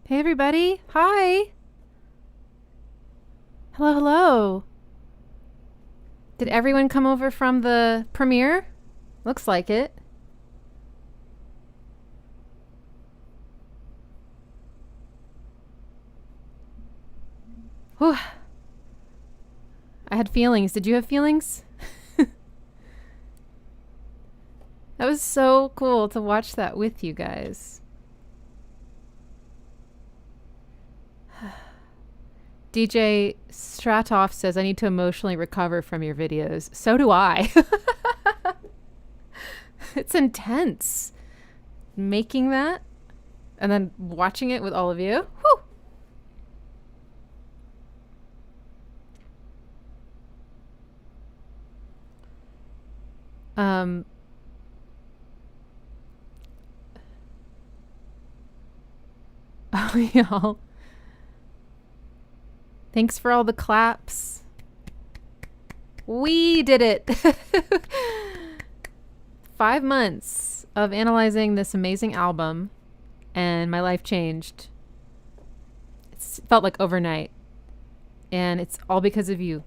Hey everybody. Hi. Hello, hello. Did everyone come over from the premiere? Looks like it. Whew. I had feelings. Did you have feelings? That was so cool to watch that with you guys. DJ Stratoff says, I need to emotionally recover from your videos. So do I. It's intense. Making that and then watching it with all of you. Whew. Oh, y'all. Thanks for all the claps. We did it. 5 months of analyzing this amazing album, and my life changed. It felt like overnight, and it's all because of you.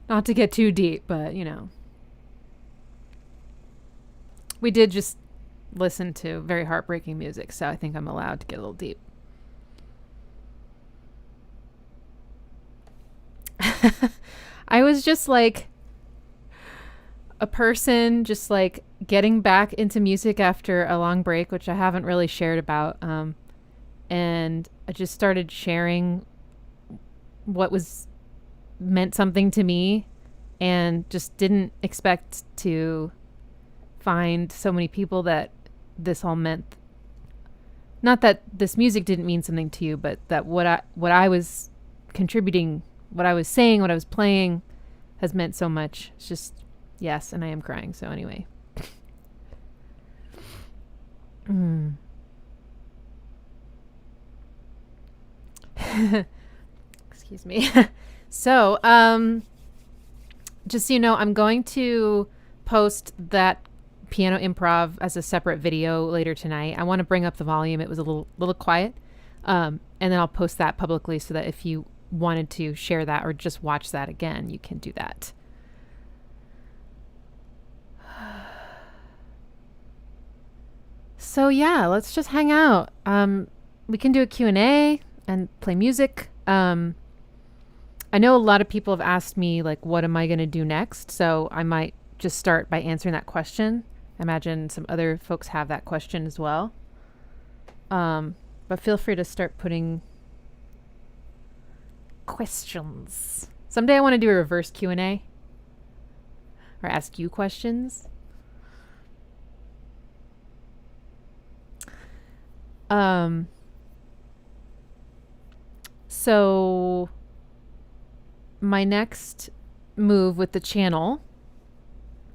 Not to get too deep, but you know, we did just listen to very heartbreaking music, so I think I'm allowed to get a little deep. I was just like a person just like getting back into music after a long break, which I haven't really shared about. And I just started sharing what was meant something to me, and just didn't expect to find so many people that this all meant. Not that this music didn't mean something to you, but that what I was contributing, what I was saying, what I was playing has meant so much. It's just, yes, and I am crying. So anyway. Excuse me. So, just so you know, I'm going to post that piano improv as a separate video later tonight. I want to bring up the volume. It was a little quiet. And then I'll post that publicly so that if you wanted to share that or just watch that again, you can do that. So yeah, let's just hang out. We can do a Q&A and play music. I know a lot of people have asked me, like, what am I going to do next? So I might just start by answering that question. I imagine some other folks have that question as well. But feel free to start putting questions. Someday I want to do a reverse Q&A or ask you questions. So my next move with the channel,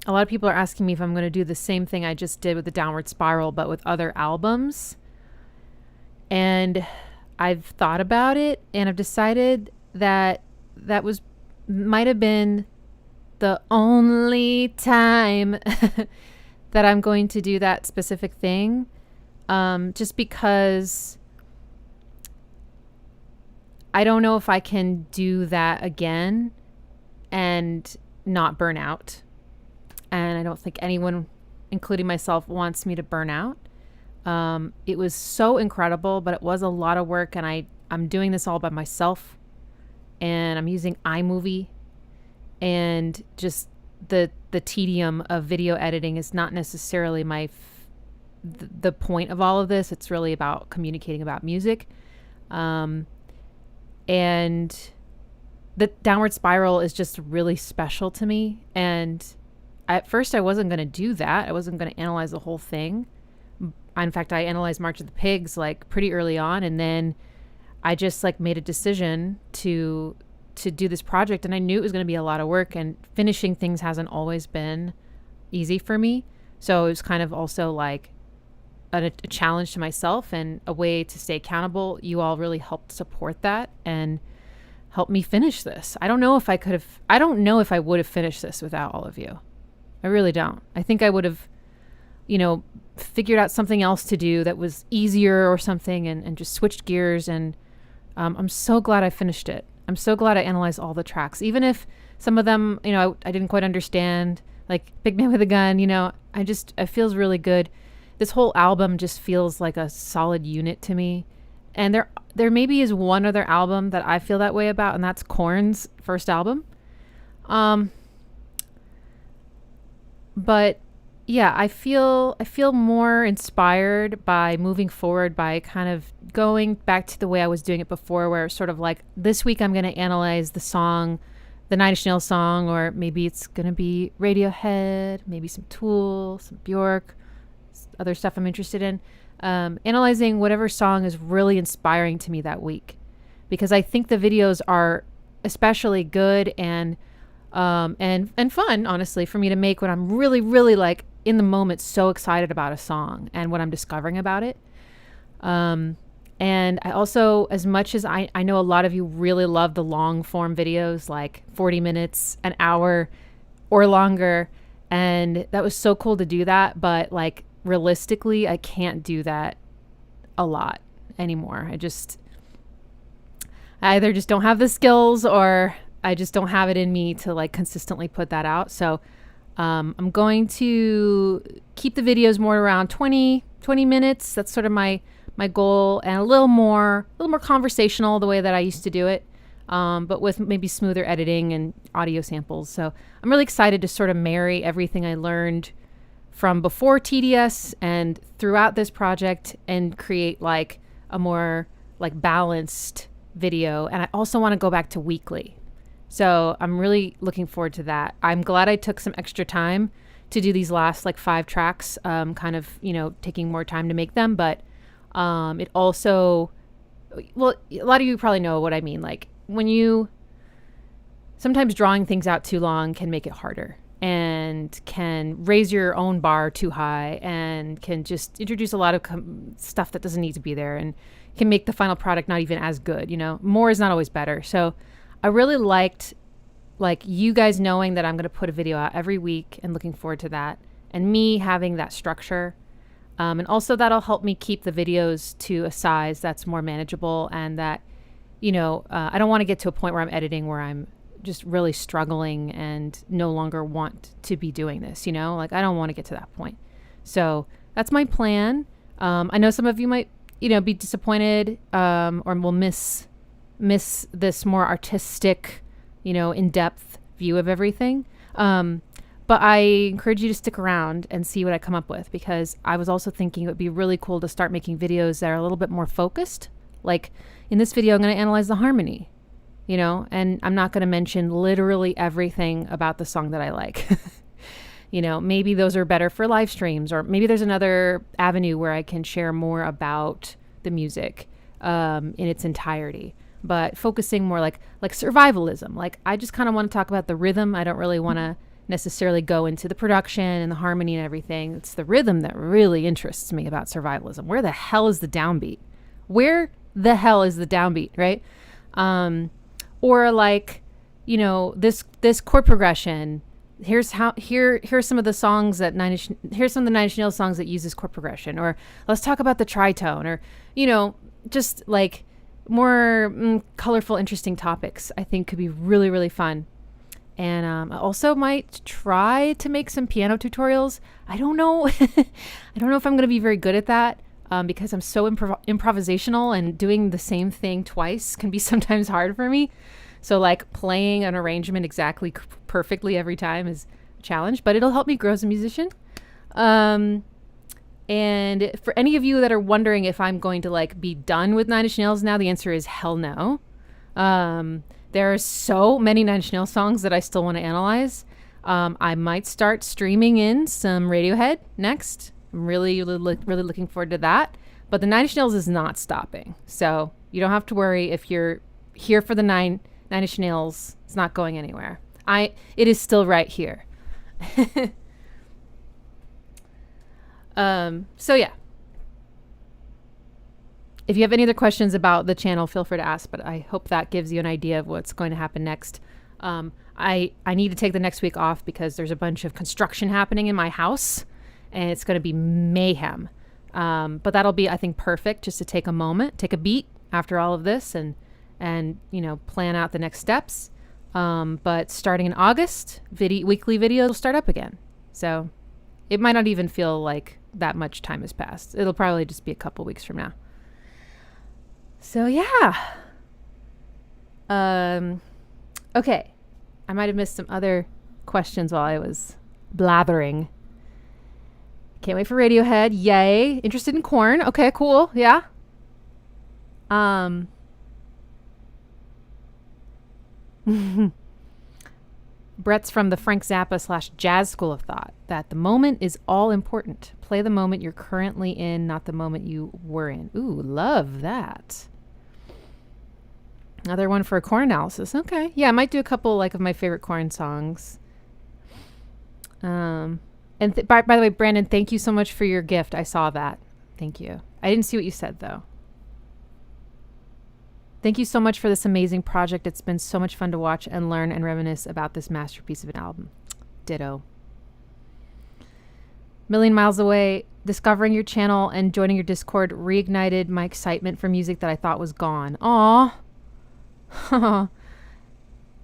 a lot of people are asking me if I'm going to do the same thing I just did with the Downward Spiral, but with other albums. And I've thought about it, and I've decided that might have been the only time that I'm going to do that specific thing. Just because I don't know if I can do that again and not burn out. And I don't think anyone, including myself, wants me to burn out. It was so incredible, but it was a lot of work, and I'm doing this all by myself, and I'm using iMovie, and just the tedium of video editing is not necessarily the point of all of this. It's really about communicating about music. And the Downward Spiral is just really special to me. And at first I wasn't going to do that. I wasn't going to analyze the whole thing. In fact, I analyzed March of the Pigs like pretty early on. And then I just like made a decision to do this project. And I knew it was going to be a lot of work, and finishing things hasn't always been easy for me. So it was kind of also like a challenge to myself and a way to stay accountable. You all really helped support that and helped me finish this. I don't know if I would have finished this without all of you. I really don't. I think I would have, figured out something else to do that was easier or something, and just switched gears. And I'm so glad I finished it. I'm so glad I analyzed all the tracks, even if some of them, I didn't quite understand, like Big Man with a Gun, it feels really good. This whole album just feels like a solid unit to me. And there maybe is one other album that I feel that way about, and that's Korn's first album. But yeah, I feel more inspired by moving forward, by kind of going back to the way I was doing it before, where it's sort of like, this week I'm going to analyze the song, the Nine Inch Nails song, or maybe it's going to be Radiohead, maybe some Tool, some Bjork, other stuff I'm interested in. Analyzing whatever song is really inspiring to me that week, because I think the videos are especially good and fun, honestly, for me to make when I'm really, really like in the moment, so excited about a song and what I'm discovering about it. And I also, as much as I know a lot of you really love the long form videos, like 40 minutes, an hour or longer. And that was so cool to do that. But like, realistically, I can't do that a lot anymore. I either just don't have the skills, or I just don't have it in me to like consistently put that out. So I'm going to keep the videos more around 20 minutes. That's sort of my goal, and a little more conversational, the way that I used to do it, but with maybe smoother editing and audio samples. So I'm really excited to sort of marry everything I learned from before TDS and throughout this project and create like a more like balanced video. And I also want to go back to weekly. So I'm really looking forward to that. I'm glad I took some extra time to do these last like 5 tracks, kind of, taking more time to make them. But it also, well, a lot of you probably know what I mean. Like sometimes drawing things out too long can make it harder and can raise your own bar too high and can just introduce a lot of stuff that doesn't need to be there and can make the final product not even as good. More is not always better. So I really liked like you guys knowing that I'm going to put a video out every week and looking forward to that, and me having that structure. And also that'll help me keep the videos to a size that's more manageable, and that, I don't want to get to a point where I'm editing where I'm just really struggling and no longer want to be doing this, like I don't want to get to that point. So that's my plan. I know some of you might, be disappointed, or will miss this more artistic, in-depth view of everything. But I encourage you to stick around and see what I come up with, because I was also thinking it would be really cool to start making videos that are a little bit more focused. Like in this video, I'm going to analyze the harmony, and I'm not going to mention literally everything about the song that I like. Maybe those are better for live streams, or maybe there's another avenue where I can share more about the music in its entirety. But focusing more like survivalism. Like I just kind of want to talk about the rhythm. I don't really want to necessarily go into the production and the harmony and everything. It's the rhythm that really interests me about survivalism. Where the hell is the downbeat? Where the hell is the downbeat, right? Or like, this chord progression. Here's some of the songs that here's some of the Nine Inch Nails songs that use this chord progression. Or let's talk about the tritone, or just like more colorful, interesting topics. I think could be really, really fun. And I also might try to make some piano tutorials. I don't know. I don't know if I'm going to be very good at that, because I'm so improvisational, and doing the same thing twice can be sometimes hard for me. So like playing an arrangement exactly perfectly every time is a challenge, but it'll help me grow as a musician. And for any of you that are wondering if I'm going to like be done with Nine Inch Nails now, the answer is hell no. There are so many Nine Inch Nails songs that I still want to analyze. I might start streaming in some Radiohead next. I'm really looking forward to that. But the Nine Inch Nails is not stopping. So you don't have to worry if you're here for the Nine Inch Nails. It's not going anywhere. It is still right here. So yeah, if you have any other questions about the channel, feel free to ask, but I hope that gives you an idea of what's going to happen next. I need to take the next week off because there's a bunch of construction happening in my house, and it's going to be mayhem. But that'll be, I think, perfect just to take a moment, take a beat after all of this and plan out the next steps. But starting in August, weekly videos will start up again. So it might not even feel like that much time has passed. It'll probably just be a couple weeks from now. So yeah. Okay. I might have missed some other questions while I was blathering. Can't wait for Radiohead. Yay. Interested in Korn. Okay, cool. Yeah. Brett's from the Frank Zappa / Jazz School of Thought that the moment is all important. Play the moment you're currently in, not the moment you were in. Ooh, love that. Another one for a Korn analysis. Okay. Yeah, I might do a couple of my favorite Korn songs. And by the way, Brandon, thank you so much for your gift. I saw that. Thank you. I didn't see what you said though. Thank you so much for this amazing project. It's been so much fun to watch and learn and reminisce about this masterpiece of an album. Ditto. Million miles away, discovering your channel and joining your Discord reignited my excitement for music that I thought was gone. Aw.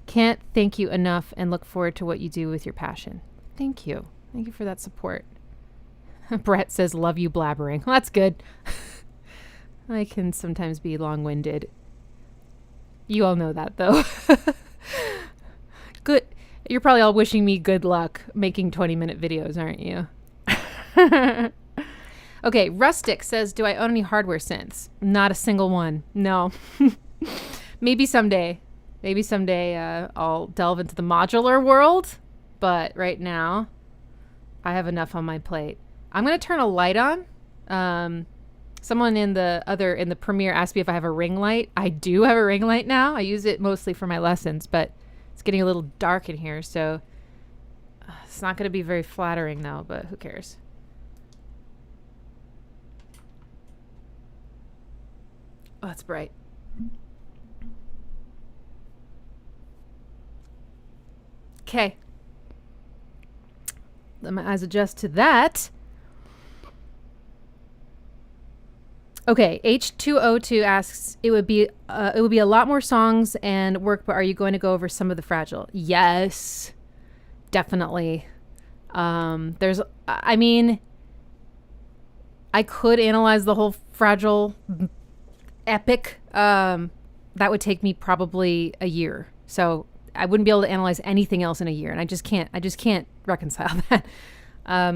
Can't thank you enough and look forward to what you do with your passion. Thank you. Thank you for that support. Brett says, love you blabbering. Well, that's good. I can sometimes be long-winded. You all know that, though. Good. You're probably all wishing me good luck making 20-minute videos, aren't you? Okay, Rustic says, do I own any hardware synths? Not a single one. No. Maybe someday. Maybe someday I'll delve into the modular world. But right now, I have enough on my plate. I'm going to turn a light on. Someone in the Premiere asked me if I have a ring light. I do have a ring light now. I use it mostly for my lessons, but it's getting a little dark in here, so it's not going to be very flattering now, but who cares? Oh, it's bright. Okay. Let my eyes adjust to that. Okay, H202 asks, it would be a lot more songs and work, but are you going to go over some of the Fragile? Yes, definitely. I could analyze the whole Fragile epic. That would take me probably a year. So I wouldn't be able to analyze anything else in a year, and I just can't reconcile that.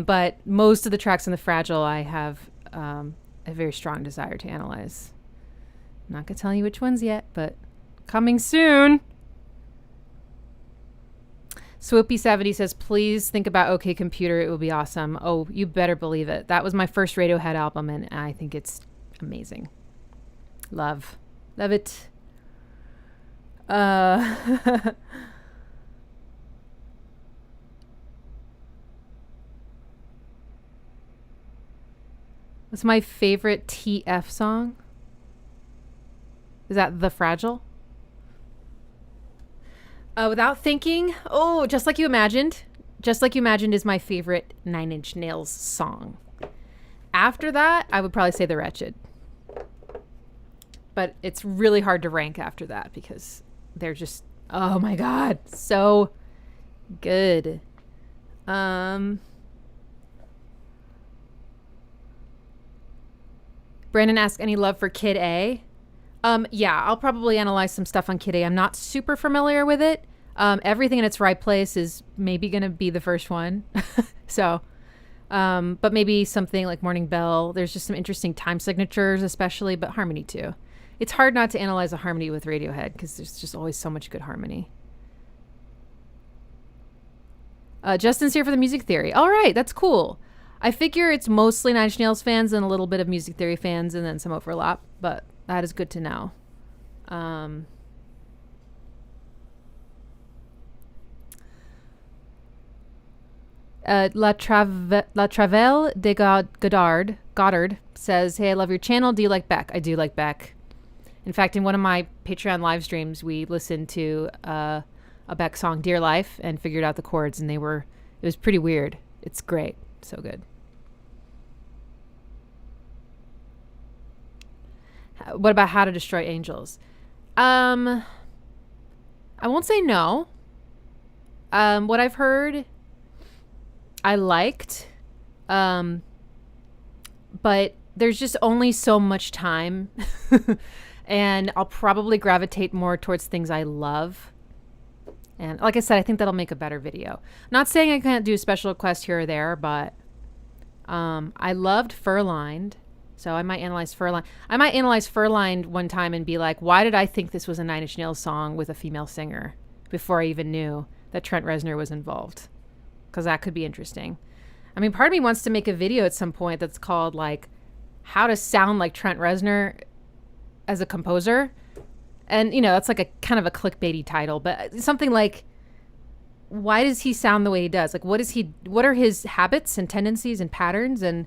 But most of the tracks in the Fragile, I have a very strong desire to analyze. I'm not gonna tell you which ones yet, but coming soon. Swoopy70 says, please think about OK Computer. It will be awesome. Oh, you better believe it. That was my first Radiohead album, and I think it's amazing. Love it. What's my favorite TF song? Is that The Fragile? Without thinking, Just Like You Imagined. Just Like You Imagined is my favorite Nine Inch Nails song. After that, I would probably say The Wretched. But it's really hard to rank after that because they're just, oh my God, so good. Brandon asks, any love for Kid A? Yeah, I'll probably analyze some stuff on Kid A. I'm not super familiar with it. Everything in its right place is maybe going to be the first one. So, but maybe something like Morning Bell. There's just some interesting time signatures, especially, but harmony too. It's hard not to analyze a harmony with Radiohead because there's just always so much good harmony. Justin's here for the music theory. All right, that's cool. I figure it's mostly Nine Inch Nails fans and a little bit of music theory fans and then some overlap, but that is good to know. La Travelle de Goddard says, hey, I love your channel. Do you like Beck? I do like Beck. In fact, in one of my Patreon live streams, we listened to a Beck song, Dear Life, and figured out the chords, and it was pretty weird. It's great. So good. What about How to Destroy Angels? I won't say no. What I've heard, I liked, but there's just only so much time, and I'll probably gravitate more towards things I love. And like I said, I think that'll make a better video. Not saying I can't do a special request here or there, but I loved Furlined. So I might analyze Furlined. I might analyze Furlined one time and be like, why did I think this was a Nine Inch Nails song with a female singer before I even knew that Trent Reznor was involved? Because that could be interesting. I mean, part of me wants to make a video at some point that's called like how to sound like Trent Reznor as a composer. And, you know, that's like a kind of a clickbaity title, but something like, why does he sound the way he does? Like, what are his habits and tendencies and patterns? And,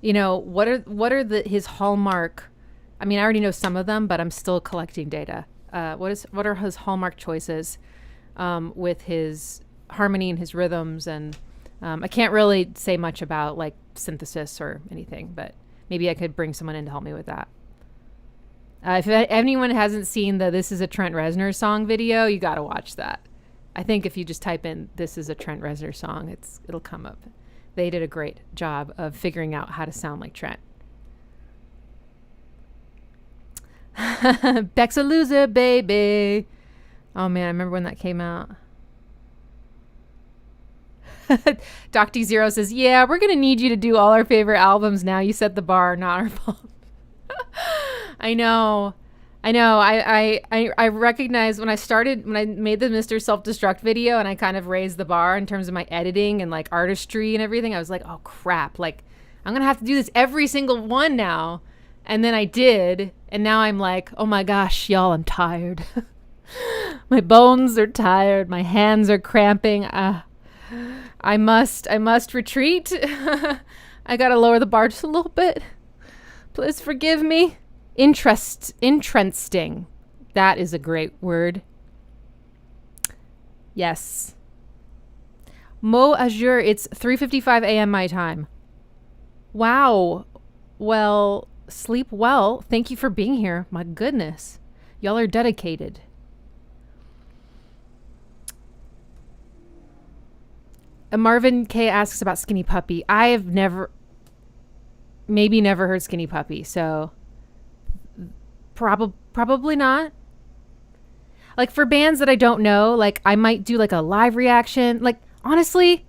you know, what are his hallmark? I mean, I already know some of them, but I'm still collecting data. What are his hallmark choices with his harmony and his rhythms? And I can't really say much about like synthesis or anything, but maybe I could bring someone in to help me with that. If anyone hasn't seen the This Is a Trent Reznor song video, you got to watch that. I think if you just type in This Is a Trent Reznor song, it'll come up. They did a great job of figuring out how to sound like Trent. Beck's a loser, baby. Oh man, I remember when that came out. Doc D0 says, yeah, we're going to need you to do all our favorite albums now. You set the bar, not our fault. I know. I recognize when I made the Mr. Self-Destruct video and I kind of raised the bar in terms of my editing and like artistry and everything. I was like, oh crap. Like I'm going to have to do this every single one now. And then I did. And now I'm like, oh my gosh, y'all, I'm tired. My bones are tired. My hands are cramping. I must retreat. I got to lower the bar just a little bit. Please forgive me. Interesting. That is a great word. Yes. Mo Azure, it's 3:55 a.m. my time. Wow. Well, sleep well. Thank you for being here. My goodness. Y'all are dedicated. Marvin K asks about Skinny Puppy. I have never heard Skinny Puppy, so probably not. Like for bands that I don't know, like I might do like a live reaction. Like honestly,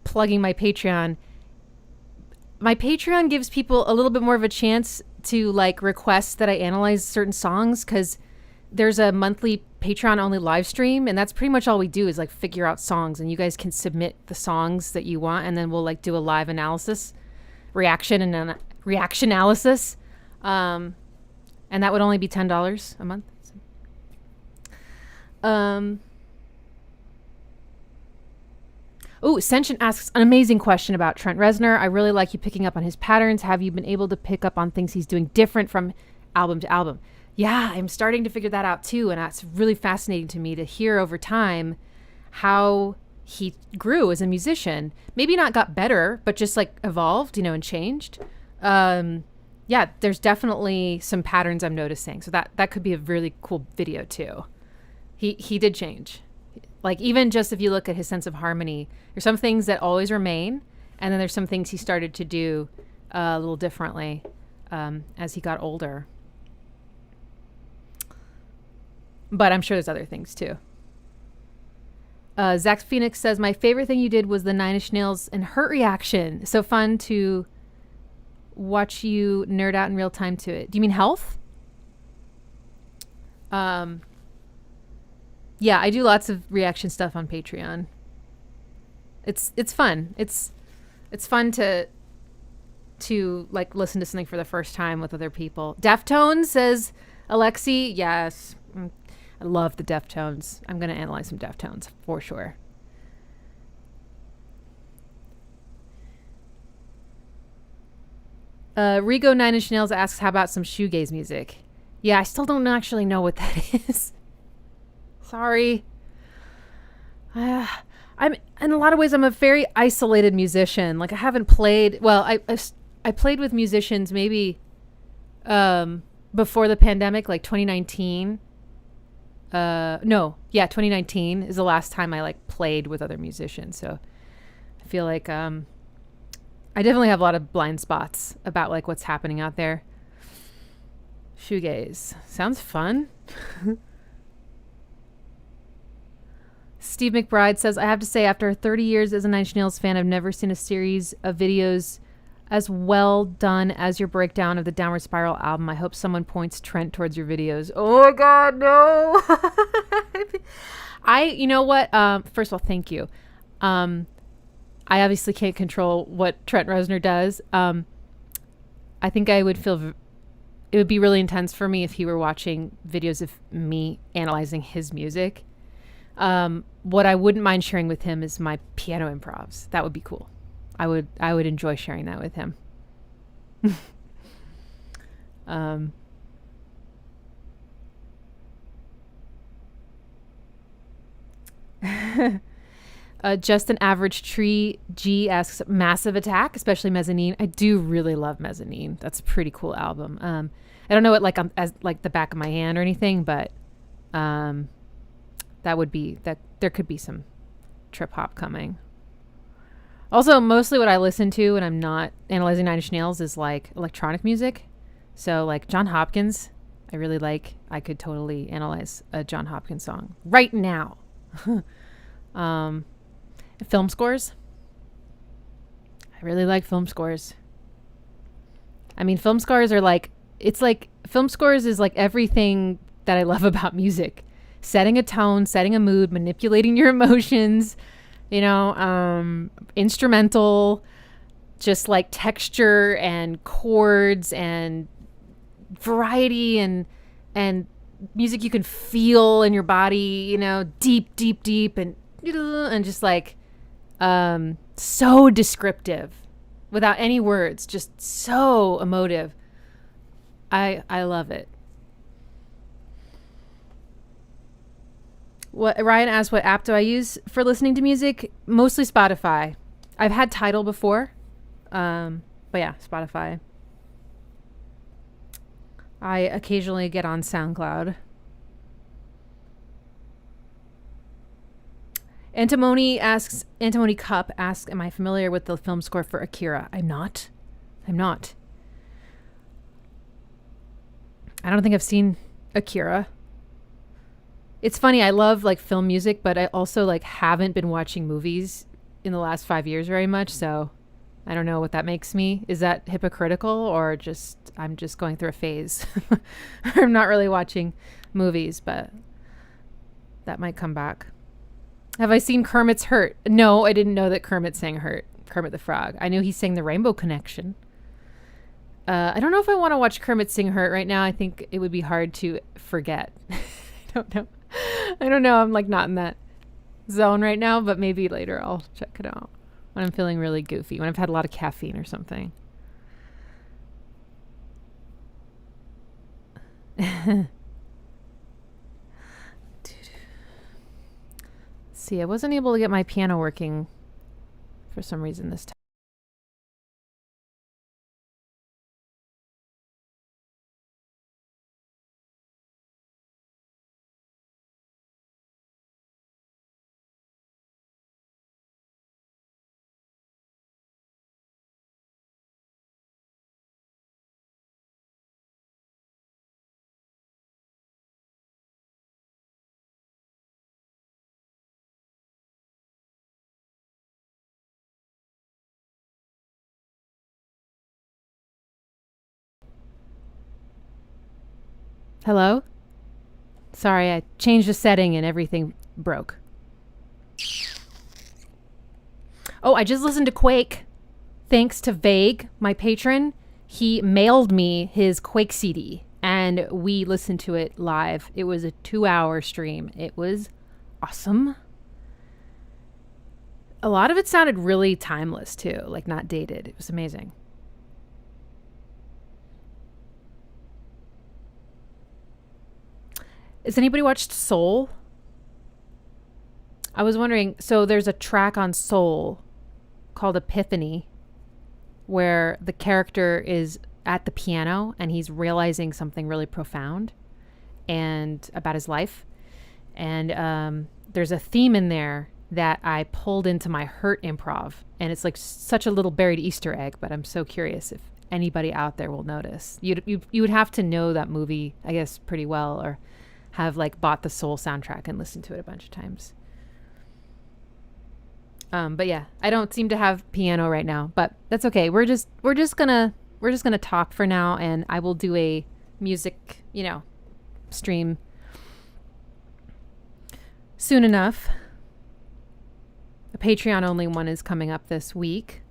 plugging my Patreon. My Patreon gives people a little bit more of a chance to like request that I analyze certain songs because there's a monthly Patreon only live stream, and that's pretty much all we do is like figure out songs, and you guys can submit the songs that you want, and then we'll like do a live reaction analysis. And that would only be $10 a month. Sentient asks an amazing question about Trent Reznor. I really like you picking up on his patterns. Have you been able to pick up on things he's doing different from album to album? Yeah, I'm starting to figure that out too. And that's really fascinating to me to hear over time how he grew as a musician. Maybe not got better, but just like evolved, and changed. Yeah, there's definitely some patterns I'm noticing. So that could be a really cool video too. He did change. Like even just if you look at his sense of harmony, there's some things that always remain. And then there's some things he started to do a little differently as he got older. But I'm sure there's other things too. Zach Phoenix says, my favorite thing you did was the Nine Inch Nails and Hurt reaction. So fun to watch you nerd out in real time to it. Do you mean Health? Yeah, I do lots of reaction stuff on Patreon. It's fun. It's fun to like listen to something for the first time with other people. Deftones, says Alexi. Yes. I love the Deftones. I'm going to analyze some Deftones for sure. Rigo 9 Inch Nails asks, how about some shoegaze music? Yeah, I still don't actually know what that is. Sorry. I'm in a lot of ways, I'm a very isolated musician. Like I haven't played, well, I played with musicians maybe before the pandemic, like 2019. No, yeah, 2019 is the last time I like played with other musicians. So I feel like I definitely have a lot of blind spots about like what's happening out there. Shoegaze sounds fun. Steve McBride says, I have to say, after 30 years as a Nine Inch Nails fan, I've never seen a series of videos as well done as your breakdown of the Downward Spiral album. I hope someone points Trent towards your videos. Oh my God, no. You know what? First of all, thank you. I obviously can't control what Trent Reznor does. I think it would be really intense for me if he were watching videos of me analyzing his music. What I wouldn't mind sharing with him is my piano improvs. That would be cool. I would enjoy sharing that with him. Just an Average Tree G asks, Massive Attack, especially Mezzanine. I do really love Mezzanine. That's a pretty cool album. I don't know it like as like the back of my hand or anything, but that would be that. There could be some trip hop coming. Also, mostly what I listen to when I'm not analyzing Nine Inch Nails is like electronic music. So like John Hopkins, I really like. I could totally analyze a John Hopkins song right now. Film scores. I really like film scores. I mean, film scores are like, it's like, film scores is like everything that I love about music. Setting a tone, setting a mood, manipulating your emotions, instrumental, just like texture and chords and variety and music you can feel in your body, deep, deep, deep and just like so descriptive without any words, just so emotive. I love it. What Ryan asked, what app do I use for listening to music? Mostly Spotify. I've had Tidal before. But yeah, Spotify. I occasionally get on SoundCloud. Antimony Cup asks, am I familiar with the film score for Akira? I'm not. I don't think I've seen Akira. It's funny, I love like film music, but I also like haven't been watching movies in the last 5 years very much, so I don't know what that makes me. Is that hypocritical or just I'm just going through a phase? I'm not really watching movies, but that might come back. Have I seen Kermit's Hurt? No, I didn't know that Kermit sang Hurt. Kermit the Frog. I knew he sang the Rainbow Connection. I don't know if I want to watch Kermit sing Hurt right now. I think it would be hard to forget. I don't know. I'm like not in that zone right now, but maybe later I'll check it out when I'm feeling really goofy, when I've had a lot of caffeine or something. See, I wasn't able to get my piano working for some reason this time. Hello? Sorry, I changed the setting and everything broke. Oh, I just listened to Quake. Thanks to Vague, my patron. He mailed me his Quake CD and we listened to it live. It was a 2-hour stream. It was awesome. A lot of it sounded really timeless too, like not dated. It was amazing. Has anybody watched Soul? I was wondering, so there's a track on Soul called Epiphany where the character is at the piano and he's realizing something really profound and about his life. And there's a theme in there that I pulled into my Hurt improv. And it's like such a little buried Easter egg, but I'm so curious if anybody out there will notice. You would have to know that movie, I guess, pretty well, or have like bought the Soul soundtrack and listened to it a bunch of times. But yeah, I don't seem to have piano right now, but that's okay. We're just gonna talk for now, and I will do a music, stream soon enough. A Patreon only one is coming up this week.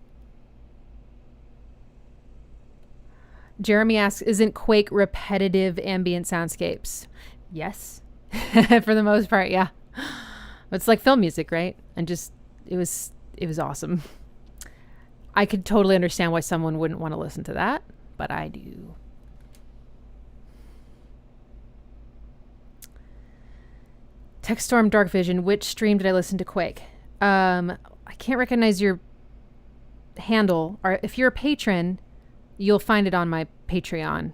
Jeremy asks, isn't Quake repetitive ambient soundscapes? Yes. For the most part, yeah. It's like film music, right? And just it was awesome. I could totally understand why someone wouldn't want to listen to that, but I do. Techstorm Dark Vision, which stream did I listen to Quake? I can't recognize your handle. Or if you're a patron, you'll find it on my Patreon.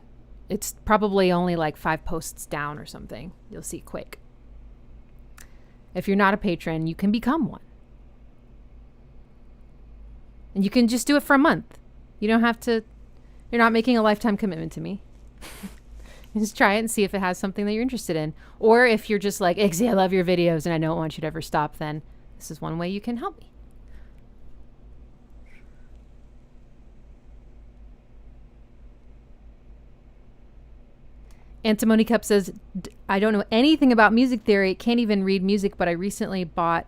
It's probably only like 5 posts down or something. You'll see Quake. If you're not a patron, you can become one. And you can just do it for a month. You don't have to, you're not making a lifetime commitment to me. Just try it and see if it has something that you're interested in. Or if you're just like, Ixie, I love your videos and I don't want you to ever stop, then this is one way you can help me. Antimony Cup says, I don't know anything about music theory, can't even read music, but I recently bought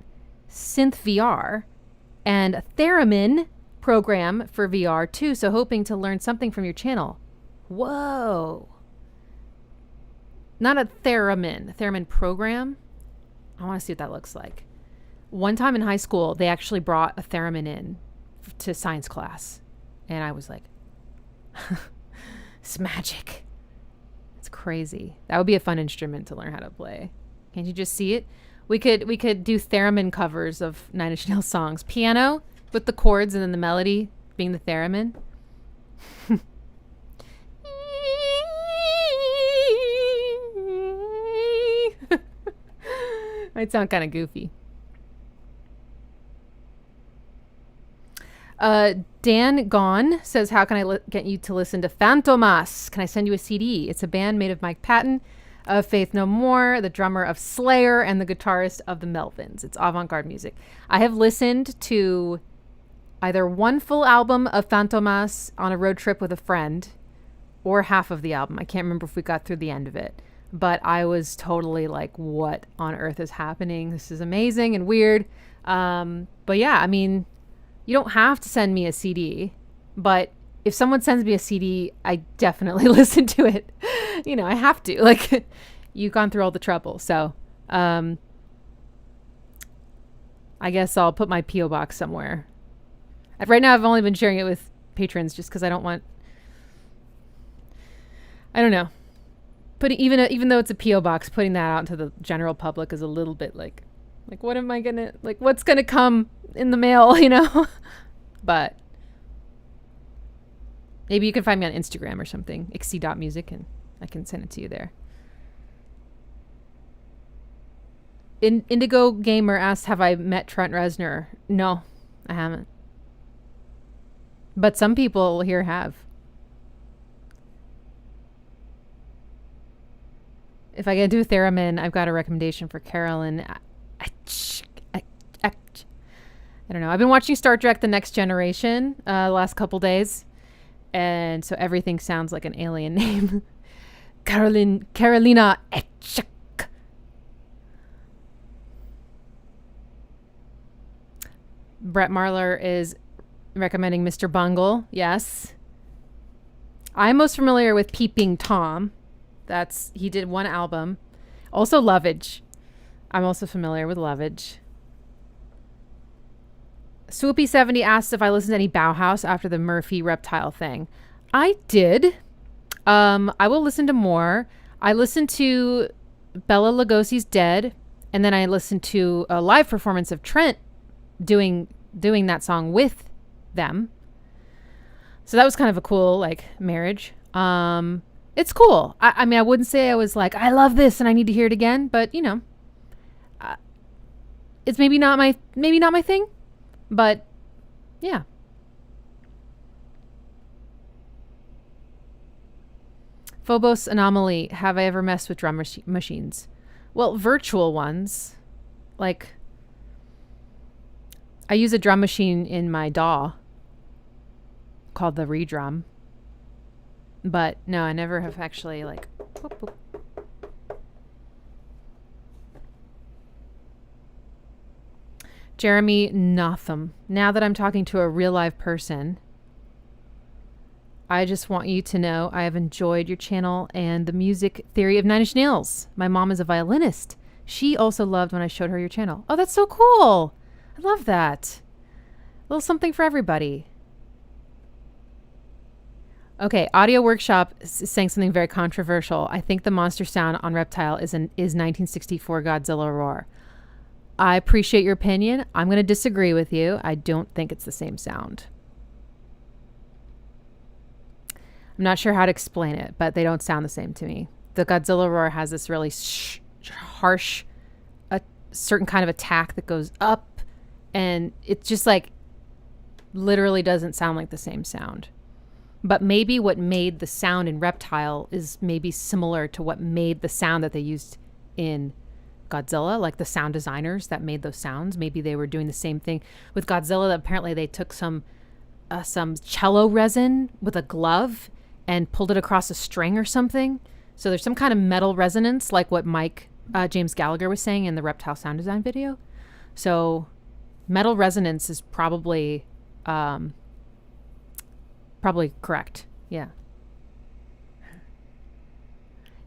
Synth VR and a theremin program for VR too, so hoping to learn something from your channel. Whoa. Not a theremin program. I want to see what that looks like. One time in high school, they actually brought a theremin in to science class. And I was like, it's magic. It's crazy. That would be a fun instrument to learn how to play. Can't you just see it? We could do theremin covers of Nine Inch Nails songs. Piano with the chords and then the melody being the theremin. Might sound kind of goofy. Dan Gone says, how can I get you to listen to Phantomas? Can I send you a CD? It's a band made of Mike Patton, of Faith No More, the drummer of Slayer, and the guitarist of the Melvins. It's avant-garde music. I have listened to either one full album of Phantomas on a road trip with a friend or half of the album. I can't remember if we got through the end of it. But I was totally like, what on earth is happening? This is amazing and weird. But yeah, I mean, you don't have to send me a CD. But if someone sends me a CD, I definitely listen to it. I have to. Like, you've gone through all the trouble. So I guess I'll put my P.O. box somewhere. Right now, I've only been sharing it with patrons just because I don't want... I don't know. Even though it's a P.O. box, putting that out to the general public is a little bit like what am I gonna, like, what's gonna come in the mail, But maybe you can find me on Instagram or something, ixie.music, and I can send it to you there. Indigo Gamer asked, have I met Trent Reznor? No, I haven't. But some people here have. If I get to do theremin, I've got a recommendation for Carolyn. I don't know. I've been watching Star Trek The Next Generation the last couple days. And so everything sounds like an alien name. Carolina Etchik. Brett Marler is recommending Mr. Bungle. Yes. I'm most familiar with Peeping Tom. He did one album. Also Lovage. I'm also familiar with Lovage. Swoopy70 asked if I listened to any Bauhaus after the Murphy reptile thing. I did. I will listen to more. I listened to Bela Lugosi's Dead, and then I listened to a live performance of Trent doing that song with them. So that was kind of a cool like marriage. It's cool. I mean, I wouldn't say I was like, I love this and I need to hear it again, but you know, it's maybe not my thing, but yeah. Phobos Anomaly. Have I ever messed with drum machines? Well, virtual ones. Like, I use a drum machine in my DAW called the Redrum. But no, I never have actually like... Whoop, whoop. Jeremy Notham. Now that I'm talking to a real live person, I just want you to know I have enjoyed your channel and the music theory of Nine Inch Nails. My mom is a violinist. She also loved when I showed her your channel. Oh, that's so cool. I love that. A little something for everybody. Okay, Audio Workshop is saying something very controversial. I think the monster sound on Reptile is 1964 Godzilla roar. I appreciate your opinion. I'm going to disagree with you. I don't think it's the same sound. I'm not sure how to explain it, but they don't sound the same to me. The Godzilla roar has this really harsh, a certain kind of attack that goes up, and it's just like literally doesn't sound like the same sound. But maybe what made the sound in Reptile is maybe similar to what made the sound that they used in Godzilla, like the sound designers that made those sounds. Maybe they were doing the same thing with Godzilla. Apparently they took some cello resin with a glove and pulled it across a string or something. So there's some kind of metal resonance, like what James Gallagher was saying in the Reptile sound design video. So metal resonance is probably correct. Yeah.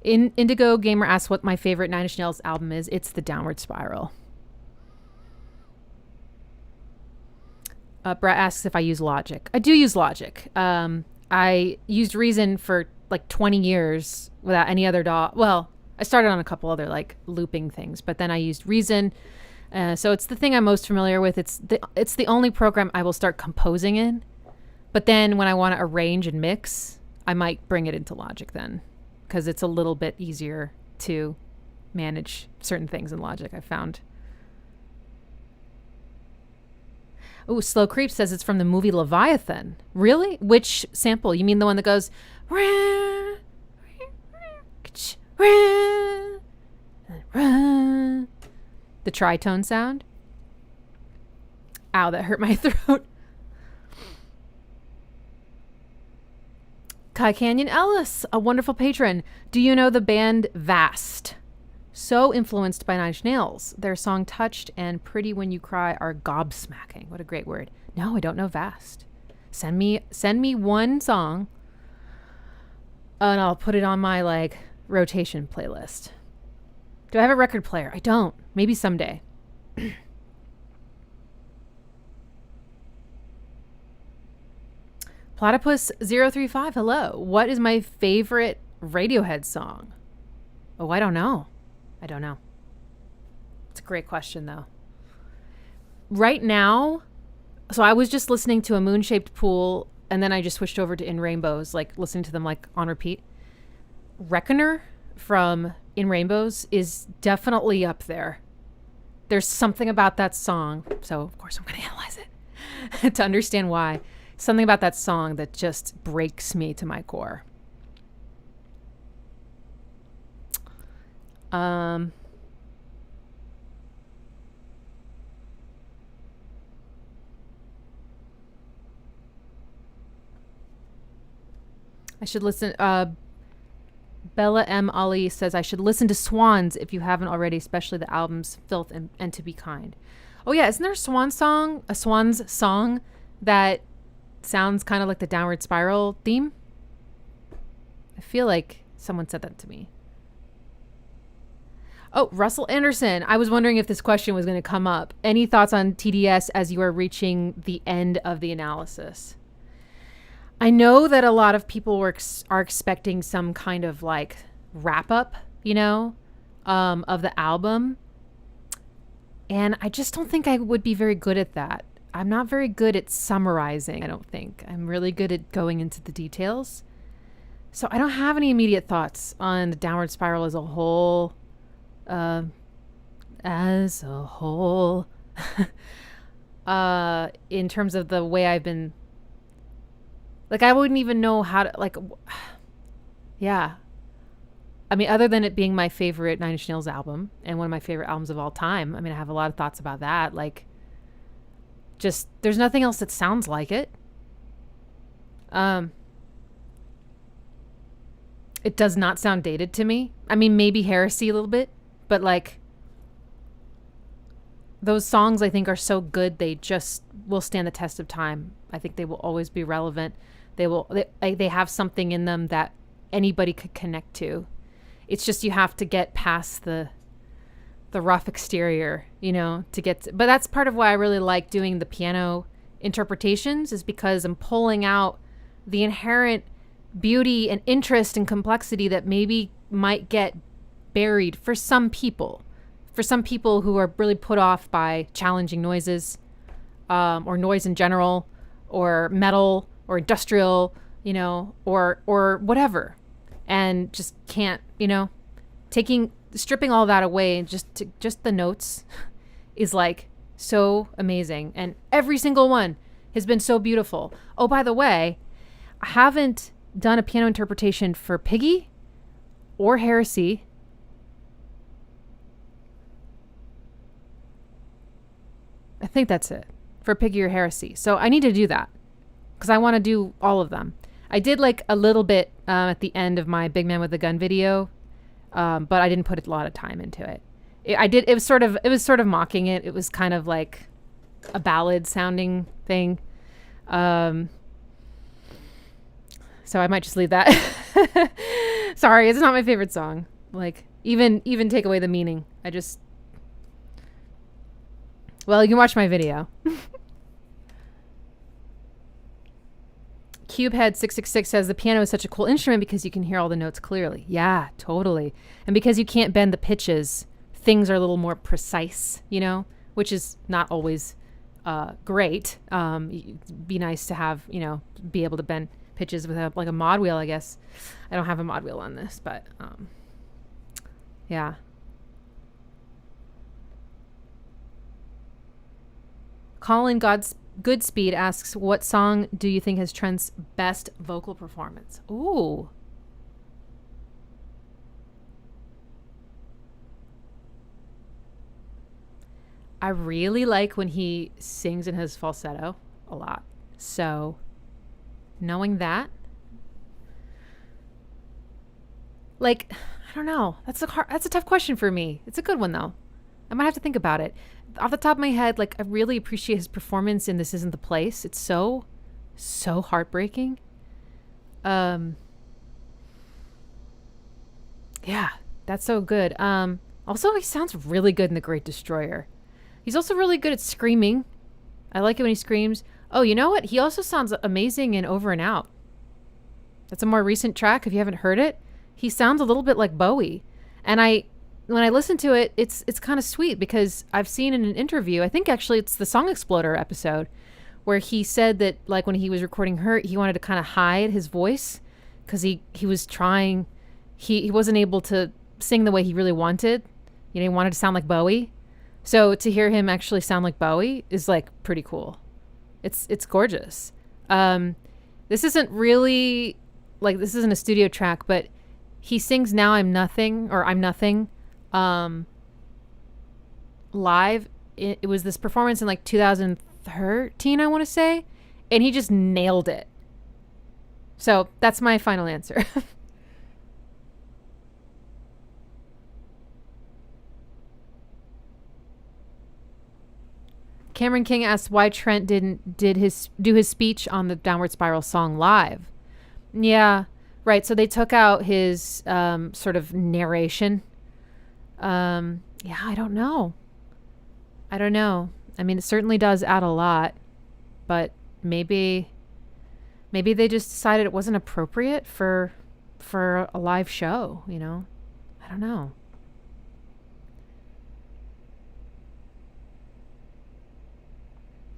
Indigo Gamer asks what my favorite Nine Inch Nails album is. It's The Downward Spiral. Brett asks if I use Logic. I do use Logic. I used Reason for like 20 years without any other DAW. Well, I started on a couple other like looping things, but then I used Reason. So it's the thing I'm most familiar with. It's the only program I will start composing in. But then when I want to arrange and mix, I might bring it into Logic then, because it's a little bit easier to manage certain things in Logic, I found. Oh, Slow Creep says it's from the movie Leviathan. Really? Which sample? You mean the one that goes... The tritone sound? Ow, that hurt my throat. Kai Canyon Ellis, a wonderful patron. Do you know the band Vast? So influenced by Nine Inch Nails. Their song Touched and Pretty When You Cry are gobsmacking. What a great word. No, I don't know Vast. Send me one song and I'll put it on my like rotation playlist. Do I have a record player? I don't. Maybe someday. Platypus035, hello. What is my favorite Radiohead song? Oh, I don't know. It's a great question, though. Right now, so I was just listening to A Moon-Shaped Pool, and then I just switched over to In Rainbows, like listening to them like on repeat. Reckoner from In Rainbows is definitely up there. There's something about that song, so of course I'm going to analyze it to understand why. Something about that song that just breaks me to my core. I should listen. Bella M. Ali says I should listen to Swans if you haven't already, especially the albums Filth and To Be Kind. Oh yeah, isn't there a Swans song that sounds kind of like the Downward Spiral theme? I feel like someone said that to me. Oh, Russell Anderson. I was wondering if this question was going to come up. Any thoughts on TDS as you are reaching the end of the analysis? I know that a lot of people are expecting some kind of like wrap up, of the album. And I just don't think I would be very good at that. I'm not very good at summarizing, I don't think. I'm really good at going into the details. So I don't have any immediate thoughts on the Downward Spiral as a whole. In terms of the way I've been, like, I wouldn't even know how to, like, yeah. I mean, other than it being my favorite Nine Inch Nails album and one of my favorite albums of all time, I mean, I have a lot of thoughts about that. Like, just, there's nothing else that sounds like it. It does not sound dated to me. I mean, maybe Heresy a little bit, but like, those songs I think are so good they just will stand the test of time. I think they will always be relevant. They have something in them that anybody could connect to. It's just you have to get past the rough exterior, you know, but that's part of why I really like doing the piano interpretations, is because I'm pulling out the inherent beauty and interest and complexity that maybe might get buried for some people who are really put off by challenging noises, or noise in general, or metal, or industrial, you know, or whatever, and just can't, you know, stripping all that away and just the notes is like so amazing, and every single one has been so beautiful. Oh, by the way, I haven't done a piano interpretation for Piggy or Heresy. I think that's it for Piggy or Heresy. So I need to do that because I want to do all of them. I did like a little bit at the end of my Big Man with a Gun video, but I didn't put a lot of time into it. It was sort of mocking it. It was kind of like a ballad sounding thing. So I might just leave that. Sorry, it's not my favorite song. Like, even take away the meaning. Well, you can watch my video. Cubehead666 says the piano is such a cool instrument because you can hear all the notes clearly. Yeah, totally. And because you can't bend the pitches, things are a little more precise, you know, which is not always great. It'd be nice to have, you know, be able to bend pitches with like a mod wheel, I guess. I don't have a mod wheel on this, but yeah. Colin Goodspeed asks, what song do you think has Trent's best vocal performance? Ooh. I really like when he sings in his falsetto a lot. So, knowing that, like, I don't know. That's a tough question for me. It's a good one though. I might have to think about it. Off the top of my head, like, I really appreciate his performance in This Isn't the Place. It's so heartbreaking. Yeah, that's so good. Also, he sounds really good in The Great Destroyer. He's also really good at screaming. I like it when he screams. Oh, you know what? He also sounds amazing in Over and Out. That's a more recent track. If you haven't heard it, he sounds a little bit like Bowie. And when I listen to it, it's kind of sweet because I've seen in an interview, I think actually it's the Song Exploder episode, where he said that, like, when he was recording Hurt, he wanted to kind of hide his voice because he was trying, he wasn't able to sing the way he really wanted. You know, he wanted to sound like Bowie. So to hear him actually sound like Bowie is like pretty cool. It's gorgeous. This isn't really, like, this isn't a studio track, but he sings Now I'm Nothing, or I'm Nothing, live. It was this performance in like 2013, I want to say, and he just nailed it. So that's my final answer. Cameron King asks why Trent didn't do his speech on the Downward Spiral song live. Yeah, right. So they took out his sort of narration. Yeah, I don't know. I mean, it certainly does add a lot, but maybe they just decided it wasn't appropriate for a live show, you know? I don't know.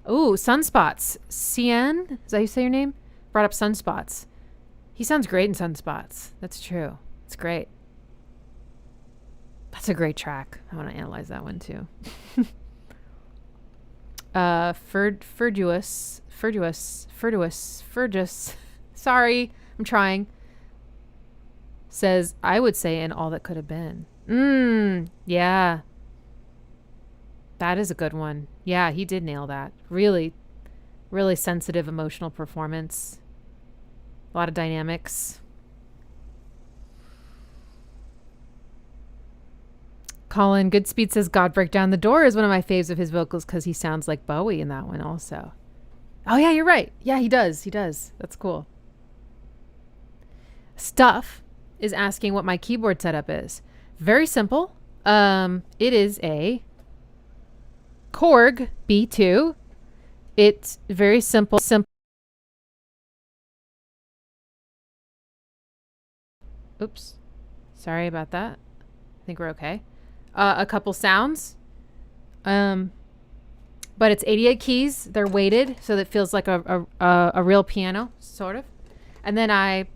Ooh, Sunspots. Cien, is that how you say your name? Brought up Sunspots. He sounds great in Sunspots. That's true. It's great. That's a great track. I want to analyze that one too. Fergus. Sorry, I'm trying. Says, I would say in All That Could Have Been. Yeah. That is a good one. Yeah, he did nail that. Really, really sensitive, emotional performance. A lot of dynamics. Colin Goodspeed says, God Break Down the Door is one of my faves of his vocals because he sounds like Bowie in that one also. Oh, yeah, you're right. Yeah, he does. He does. That's cool. Stuff is asking what my keyboard setup is. Very simple. It is a Korg B2. It's very simple. Oops. Sorry about that. I think we're okay. A couple sounds. But it's 88 keys. They're weighted, so that it feels like a real piano, sort of. And then I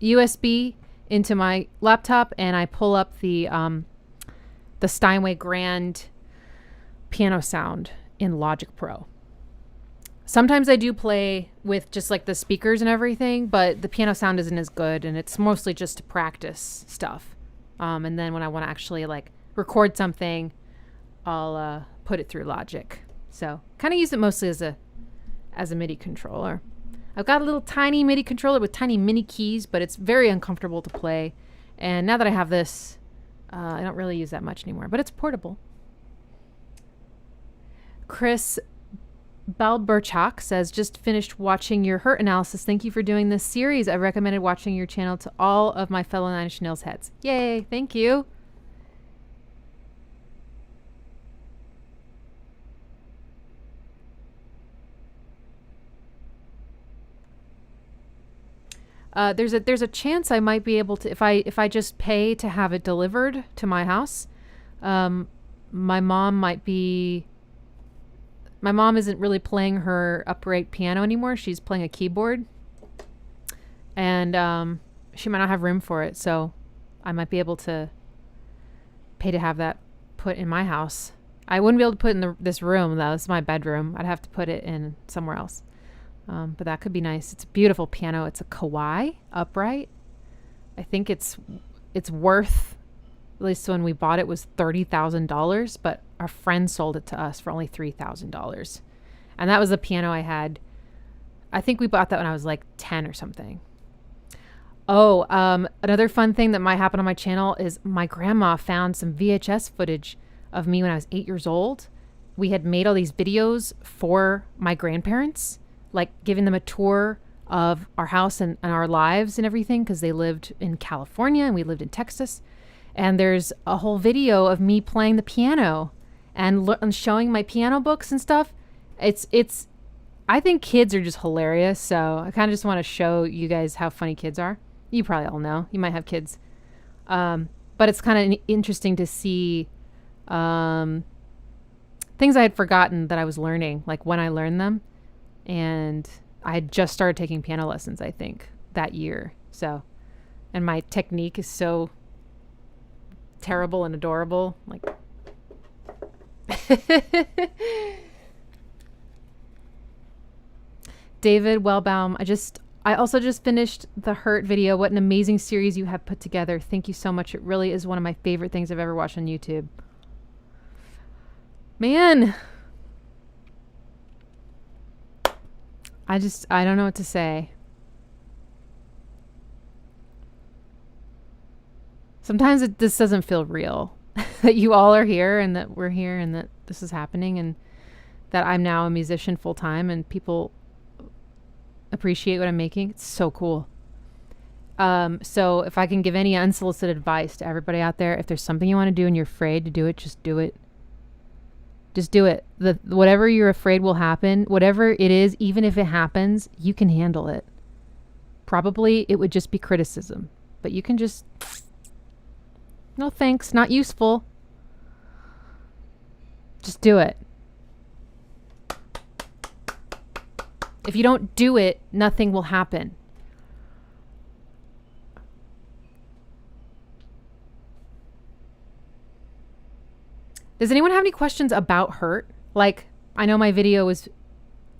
USB into my laptop, and I pull up the Steinway Grand piano sound in Logic Pro. Sometimes I do play with just like the speakers and everything, but the piano sound isn't as good, and it's mostly just to practice stuff. And then when I want to actually like record something, I'll put it through Logic. So kind of use it mostly as a MIDI controller. I've got a little tiny MIDI controller with tiny mini keys, but it's very uncomfortable to play. And now that I have this, I don't really use that much anymore, but it's portable. Chris Balberchak says, just finished watching your Hurt analysis. Thank you for doing this series. I recommended watching your channel to all of my fellow Nine Inch Nails heads. Yay, thank you. There's a chance I might be able to, if I just pay to have it delivered to my house. My mom isn't really playing her upright piano anymore. She's playing a keyboard, and she might not have room for it. So I might be able to pay to have that put in my house. I wouldn't be able to put it in this room though. It's my bedroom. I'd have to put it in somewhere else. But that could be nice. It's a beautiful piano. It's a Kawai upright. I think it's worth, at least when we bought it, was $30,000, but our friend sold it to us for only $3,000. And that was the piano I had. I think we bought that when I was like 10 or something. Oh, another fun thing that might happen on my channel is my grandma found some VHS footage of me when I was 8 years old. We had made all these videos for my grandparents, like giving them a tour of our house and our lives and everything, because they lived in California and we lived in Texas. And there's a whole video of me playing the piano and showing my piano books and stuff. I think kids are just hilarious. So I kind of just want to show you guys how funny kids are. You probably all know. You might have kids. But it's kind of interesting to see things I had forgotten that I was learning, like when I learned them. And I had just started taking piano lessons, I think, that year. So, and my technique is so terrible and adorable. Like, David Wellbaum, I also just finished the Hurt video. What an amazing series you have put together. Thank you so much. It really is one of my favorite things I've ever watched on YouTube. Man. I don't know what to say. Sometimes this doesn't feel real. That you all are here and that we're here and that this is happening and that I'm now a musician full time and people appreciate what I'm making. It's so cool. So if I can give any unsolicited advice to everybody out there, if there's something you want to do and you're afraid to do it, just do it. Just do it. Whatever you're afraid will happen, whatever it is, even if it happens, you can handle it. Probably it would just be criticism, but you can just, no thanks, not useful. Just do it. If you don't do it, nothing will happen. Does anyone have any questions about hurt? Like, I know my video was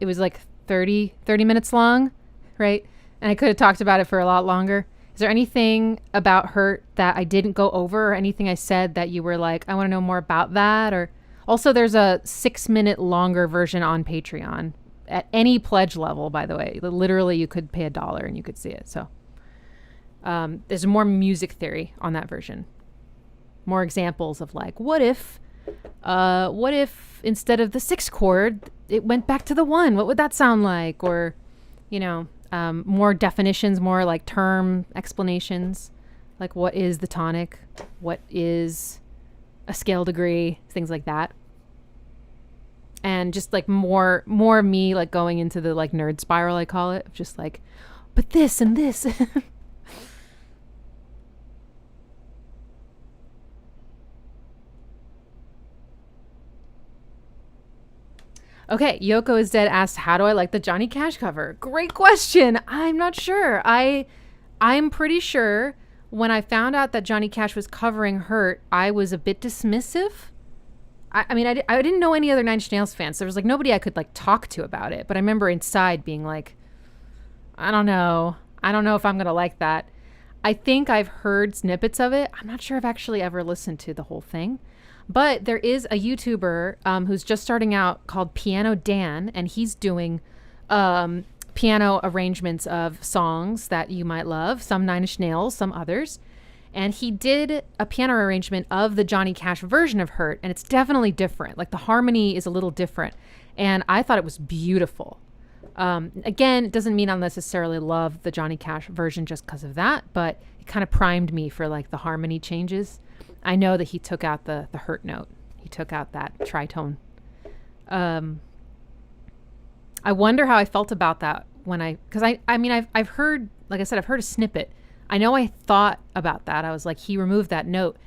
like 30 minutes long, right? And I could have talked about it for a lot longer. Is there anything about hurt that I didn't go over, or anything I said that you were like, I want to know more about that? Or also, there's a 6-minute longer version on Patreon at any pledge level, by the way. Literally, you could pay $1 and you could see it. So there's more music theory on that version. More examples of like, what if instead of the 6 chord, it went back to the 1? What would that sound like? Or, you know, more definitions, more like term explanations, like what is the tonic? What is a scale degree? Things like that. And just like more me like going into the like nerd spiral, I call it. Just like, but this and this. Okay, Yoko is Dead asked, how do I like the Johnny Cash cover? Great question. I'm not sure. I'm pretty sure when I found out that Johnny Cash was covering Hurt, I was a bit dismissive. I mean, I didn't know any other Nine Inch Nails fans. There was like nobody I could like talk to about it. But I remember inside being like, I don't know if I'm going to like that. I think I've heard snippets of it. I'm not sure I've actually ever listened to the whole thing. But there is a YouTuber who's just starting out called Piano Dan, and he's doing piano arrangements of songs that you might love, some Nine Inch Nails, some others. And he did a piano arrangement of the Johnny Cash version of Hurt, and it's definitely different. Like the harmony is a little different, and I thought it was beautiful. Again, it doesn't mean I'll necessarily love the Johnny Cash version just because of that, but it kind of primed me for like the harmony changes. I know that he took out the Hurt note. He took out that tritone. I wonder how I felt about that because I mean, I've heard, like I said, I've heard a snippet. I know I thought about that. I was like, he removed that note.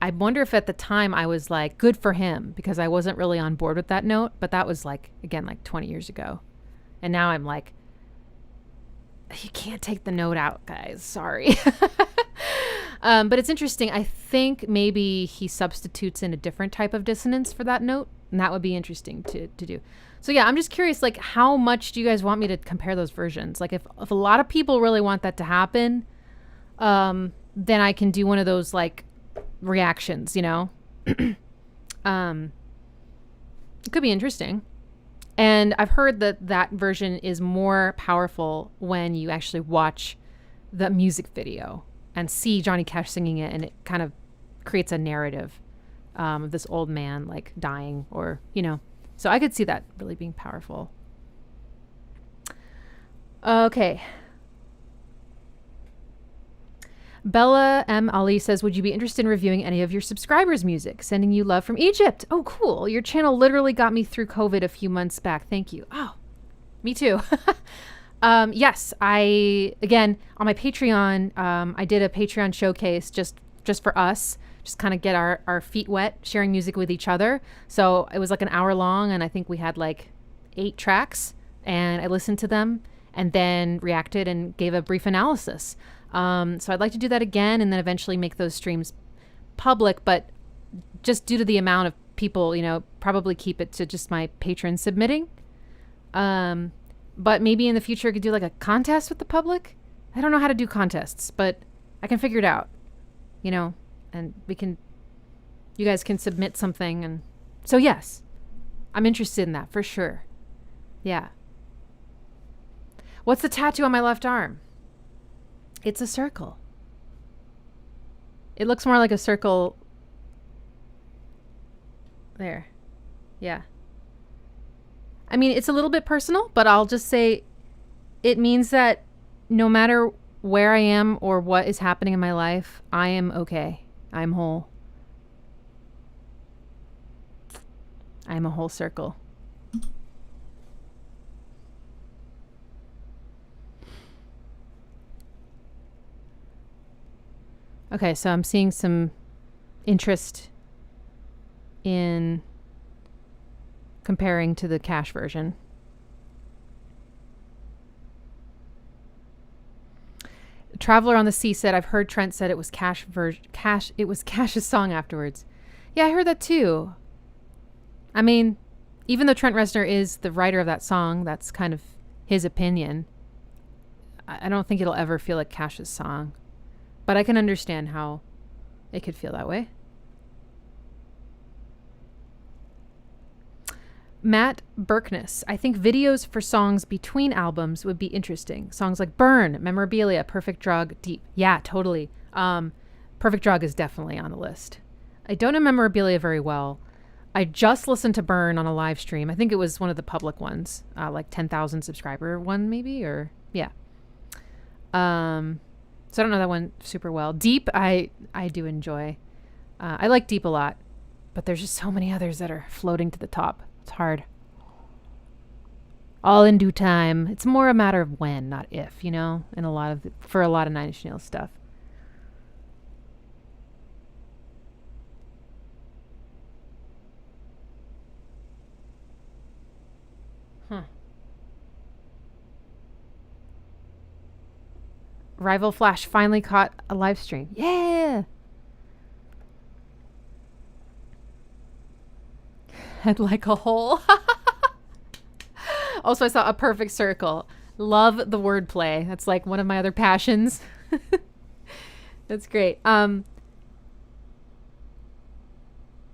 I wonder if at the time I was like, good for him, because I wasn't really on board with that note. But that was like, again, like 20 years ago. And now I'm like, you can't take the note out, guys. Sorry. But it's interesting. I think maybe he substitutes in a different type of dissonance for that note. And that would be interesting to do. So yeah, I'm just curious, like, how much do you guys want me to compare those versions? Like, if a lot of people really want that to happen, then I can do one of those, like, reactions, you know? It could be interesting. And I've heard that version is more powerful when you actually watch the music video and see Johnny Cash singing it, and it kind of creates a narrative of this old man like dying, or, you know. So I could see that really being powerful. Okay. Bella M. Ali says, would you be interested in reviewing any of your subscribers' music? Sending you love from Egypt. Oh, cool. Your channel literally got me through COVID a few months back. Thank you. Oh, me too. Yes, again, on my Patreon, I did a Patreon showcase just for us, just kind of get our feet wet, sharing music with each other. So it was like an hour long, and I think we had like 8 tracks, and I listened to them and then reacted and gave a brief analysis. So I'd like to do that again, and then eventually make those streams public, but just due to the amount of people, you know, probably keep it to just my patrons submitting. But maybe in the future I could do like a contest with the public. I don't know how to do contests, but I can figure it out, you know, and you guys can submit something. And so, yes, I'm interested in that for sure. Yeah. What's the tattoo on my left arm? It's a circle. It looks more like a circle. There. Yeah. I mean, it's a little bit personal, but I'll just say it means that no matter where I am or what is happening in my life, I am okay. I'm whole. I'm a whole circle. Okay, so I'm seeing some interest in comparing to the Cash version. Traveler on the Sea said, I've heard Trent said it was it was Cash's song afterwards. Yeah, I heard that too. I mean, even though Trent Reznor is the writer of that song, that's kind of his opinion. I don't think it'll ever feel like Cash's song. But I can understand how it could feel that way. Matt Berkness. I think videos for songs between albums would be interesting. Songs like Burn, Memorabilia, Perfect Drug, Deep. Yeah, totally. Perfect Drug is definitely on the list. I don't know Memorabilia very well. I just listened to Burn on a live stream. I think it was one of the public ones, like 10,000 subscriber one maybe, or yeah. So I don't know that one super well. Deep, I do enjoy. I like Deep a lot, but there's just so many others that are floating to the top. It's hard. All in due time. It's more a matter of when, not if, you know, and for a lot of Nine Inch Nails stuff. Rival Flash finally caught a live stream. Yeah! Head like a hole. Also, I saw A Perfect Circle. Love the wordplay. That's like one of my other passions. That's great.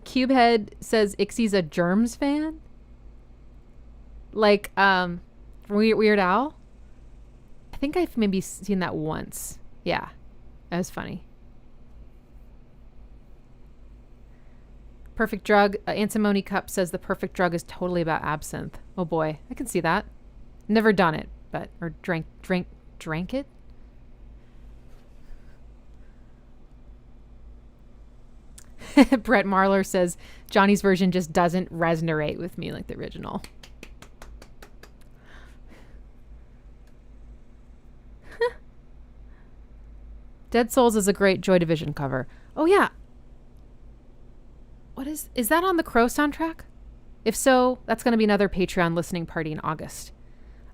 Cubehead says Ixie's a Germs fan. Like, Weird Al. I think I've maybe seen that once. Yeah, that was funny. Perfect Drug. Antimony Cup says The Perfect Drug is totally about absinthe. Oh boy, I can see that. Never done it, but or drank it. Brett Marler says Johnny's version just doesn't resonate with me like the original. Dead Souls is a great Joy Division cover. Oh yeah. What is that on the Crow soundtrack? If so, that's going to be another Patreon listening party in August.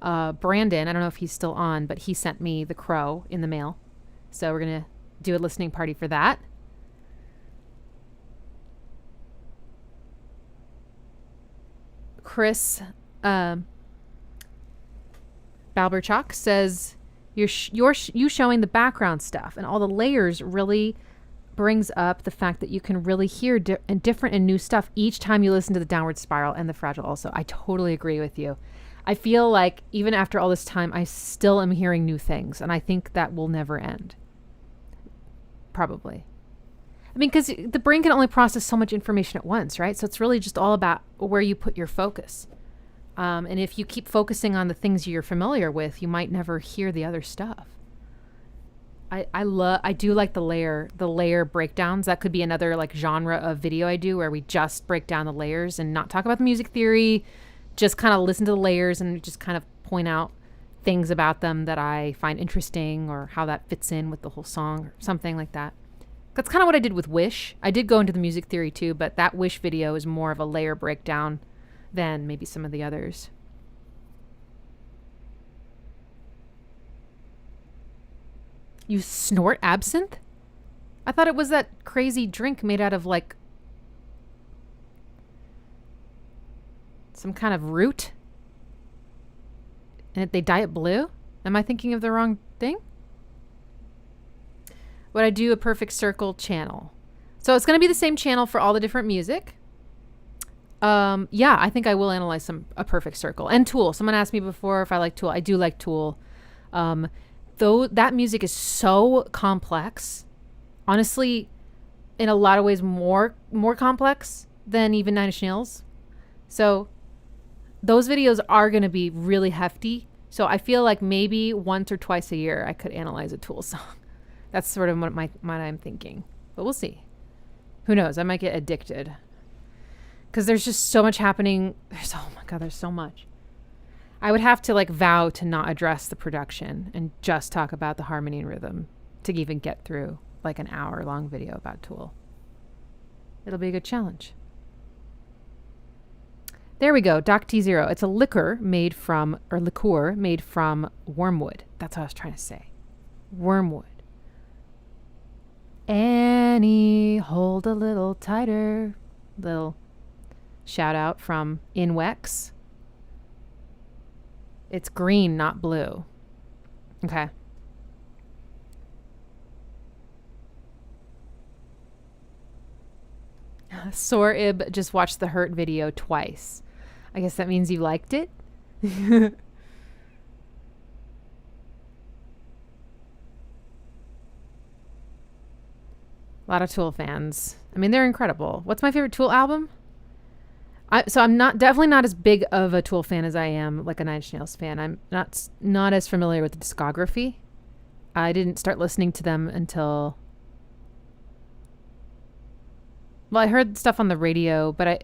Brandon, I don't know if he's still on, but he sent me The Crow in the mail. So we're going to do a listening party for that. Chris Balberchuk says you showing the background stuff and all the layers really brings up the fact that you can really hear different and new stuff each time you listen to the Downward Spiral and the Fragile also. I totally agree with you. I feel like even after all this time, I still am hearing new things, and I think that will never end. Probably. I mean, because the brain can only process so much information at once, right? So it's really just all about where you put your focus. And if you keep focusing on the things you're familiar with, you might never hear the other stuff. I do like the layer breakdowns. That could be another like genre of video I do where we just break down the layers and not talk about the music theory, just kind of listen to the layers and just kind of point out things about them that I find interesting or how that fits in with the whole song or something like that. That's kind of what I did with Wish. I did go into the music theory too, but that Wish video is more of a layer breakdown than maybe some of the others. You snort absinthe? I thought it was that crazy drink made out of like some kind of root. And they dye it blue? Am I thinking of the wrong thing? Would I do a Perfect Circle channel? So it's going to be the same channel for all the different music. Yeah, I think I will analyze a Perfect Circle and Tool. Someone asked me before if I like Tool. I do like Tool. Though that music is so complex, honestly, in a lot of ways more complex than even Nine Inch Nails. So those videos are going to be really hefty. So I feel like maybe once or twice a year I could analyze a Tool song. That's sort of what I'm thinking. But we'll see. Who knows? I might get addicted. Because there's just so much happening. Oh my God, there's so much. I would have to like vow to not address the production and just talk about the harmony and rhythm to even get through like an hour-long video about Tool. It'll be a good challenge. There we go. Doc T0. It's a liqueur made from wormwood. That's what I was trying to say. Wormwood. Annie, hold a little tighter. Little shout out from Inwex. It's green, not blue. Okay. Sorib just watched the Hurt video twice. I guess that means you liked it. A lot of Tool fans. I mean, they're incredible. What's my favorite Tool album? So I'm definitely not as big of a Tool fan as I am like a Nine Inch Nails fan. I'm not as familiar with the discography. I didn't start listening to them until, well, I heard stuff on the radio, but I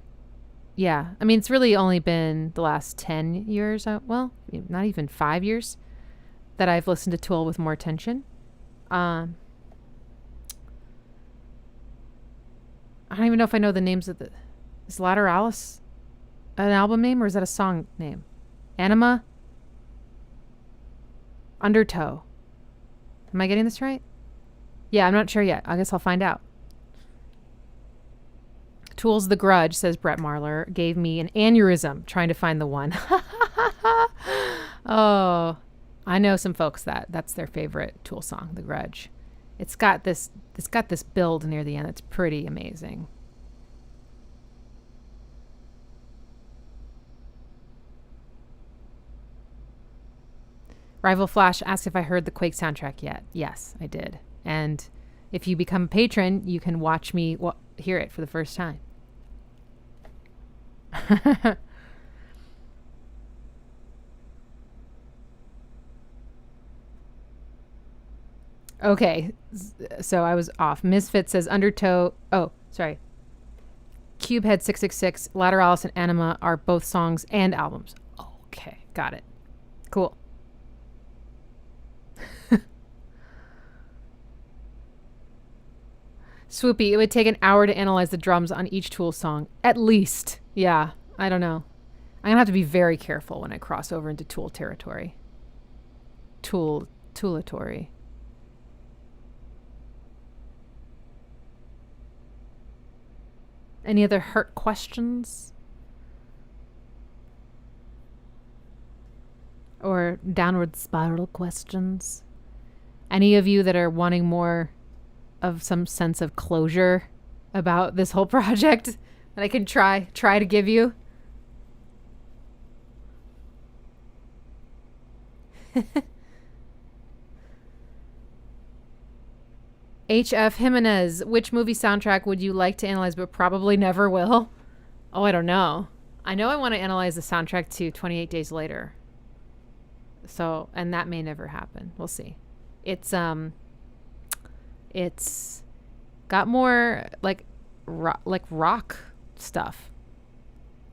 mean, it's really only been the last 10 years, well, not even 5 years, that I've listened to Tool with more attention. I don't even know if I know the names of is Lateralis an album name or is that a song name? Anima? Undertow. Am I getting this right? Yeah, I'm not sure yet. I guess I'll find out. Tool's The Grudge, says Brett Marler, gave me an aneurysm trying to find the one. Oh, I know some folks that's their favorite Tool song, The Grudge. It's got this build near the end that's pretty amazing. Rival Flash asked if I heard the Quake soundtrack yet. Yes, I did. And if you become a patron, you can watch me hear it for the first time. Okay, so I was off. Misfit says Undertow. Oh, sorry. Cubehead 666, Lateralis, and Anima are both songs and albums. Okay, got it. Cool. Swoopy, it would take an hour to analyze the drums on each Tool song. At least. Yeah, I don't know. I'm going to have to be very careful when I cross over into Tool territory. Toolatory. Any other Hurt questions? Or downward spiral questions? Any of you that are wanting more of some sense of closure about this whole project that I can try to give you? HF Jimenez, which movie soundtrack would you like to analyze but probably never will? Oh, I don't know. I know I want to analyze the soundtrack to 28 Days Later. So, and that may never happen. We'll see. It's got more like rock stuff.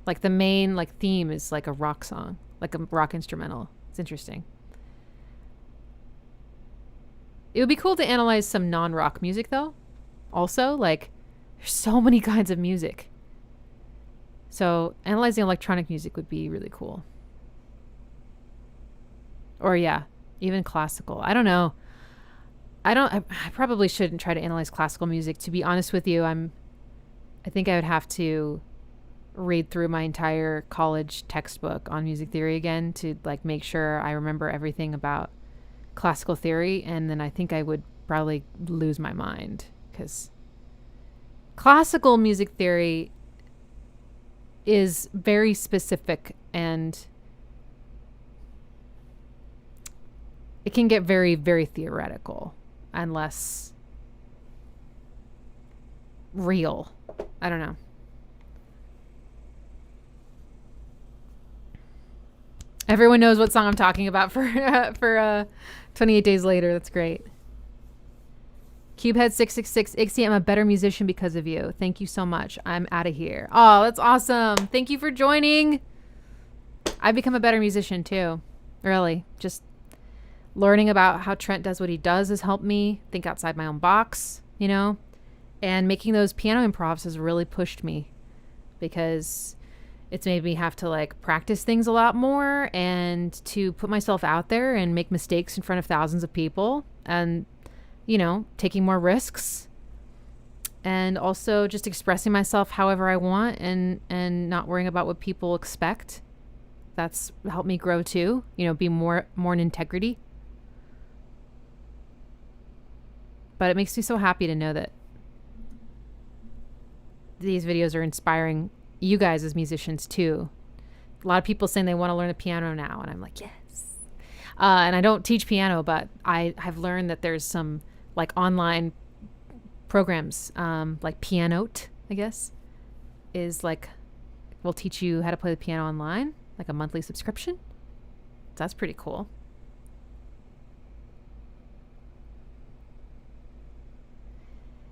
Like the main theme is like a rock song, like a rock instrumental. It's interesting. It would be cool to analyze some non-rock music though. Also, there's so many kinds of music. So analyzing electronic music would be really cool. Or yeah, even classical. I don't know. I probably shouldn't try to analyze classical music. To be honest with you, I think I would have to read through my entire college textbook on music theory again to make sure I remember everything about classical theory, and then I think I would probably lose my mind because classical music theory is very specific and it can get very, very theoretical and less real. I don't know. Everyone knows what song I'm talking about for 28 Days Later. That's great. Cubehead 666, Ixie, I'm a better musician because of you. Thank you so much. I'm out of here. Oh, that's awesome. Thank you for joining. I've become a better musician too. Really. Just learning about how Trent does what he does has helped me think outside my own box, and making those piano improvs has really pushed me because it's made me have to practice things a lot more and to put myself out there and make mistakes in front of thousands of people and, you know, taking more risks, and also just expressing myself however I want, and not worrying about what people expect. That's helped me grow too, you know, be more in integrity. But it makes me so happy to know that these videos are inspiring you guys as musicians too. A lot of people saying they want to learn the piano now, and I'm like, yes. And I don't teach piano, but I have learned that there's some like online programs, like Pianote, I guess, is like, will teach you how to play the piano online, like a monthly subscription. So that's pretty cool.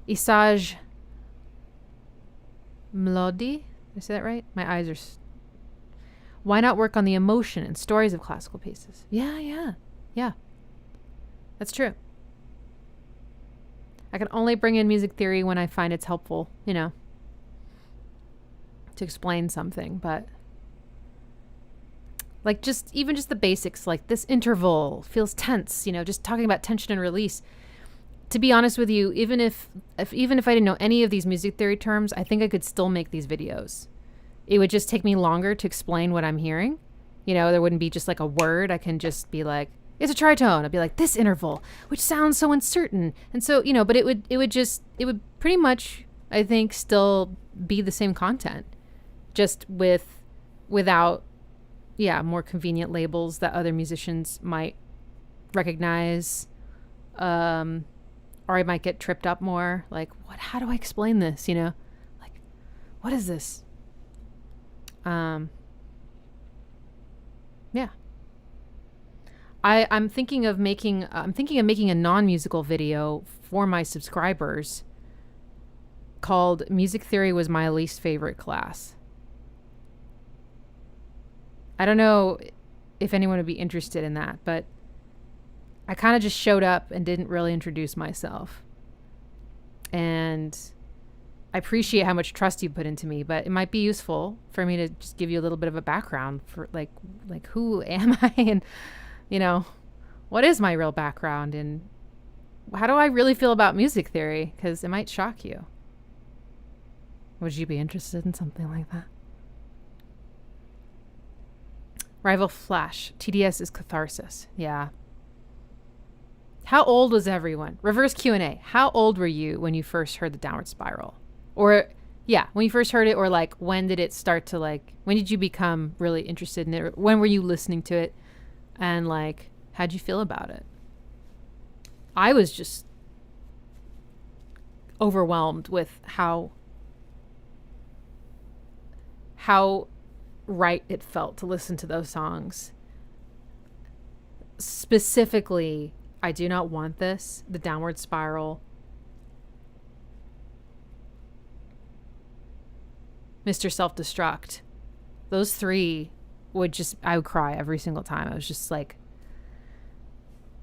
Isaj Mlodi, did I say that right? My eyes are... Why not work on the emotion and stories of classical pieces? Yeah. That's true. I can only bring in music theory when I find it's helpful, you know, to explain something. But like even just the basics, like this interval feels tense, you know, just talking about tension and release. To be honest with you, even if I didn't know any of these music theory terms, I think I could still make these videos. It would just take me longer to explain what I'm hearing. You know, there wouldn't be just like a word. I can just be like, it's a tritone. I'd be like, this interval, which sounds so uncertain. And so, you know, but it would pretty much, I think, still be the same content, just without, more convenient labels that other musicians might recognize. Or I might get tripped up more. Like, how do I explain this? You know, like, what is this? I'm thinking of making a non-musical video for my subscribers called Music Theory Was My Least Favorite Class. I don't know if anyone would be interested in that, but I kind of just showed up and didn't really introduce myself. And I appreciate how much trust you put into me, but it might be useful for me to just give you a little bit of a background for like who am I, and, you know, what is my real background, and how do I really feel about music theory? Because it might shock you. Would you be interested in something like that? Rival Flash. TDS is catharsis. Yeah. How old was everyone? Reverse Q&A. How old were you when you first heard the downward spiral? Or, when you first heard it, or like, when did it start to like, when did you become really interested in it? Or when were you listening to it? And like, how'd you feel about it? I was just overwhelmed with how right it felt to listen to those songs. Specifically, I Do Not Want This, The Downward Spiral, Mr. Self-Destruct. Those three I would cry every single time. I was just like,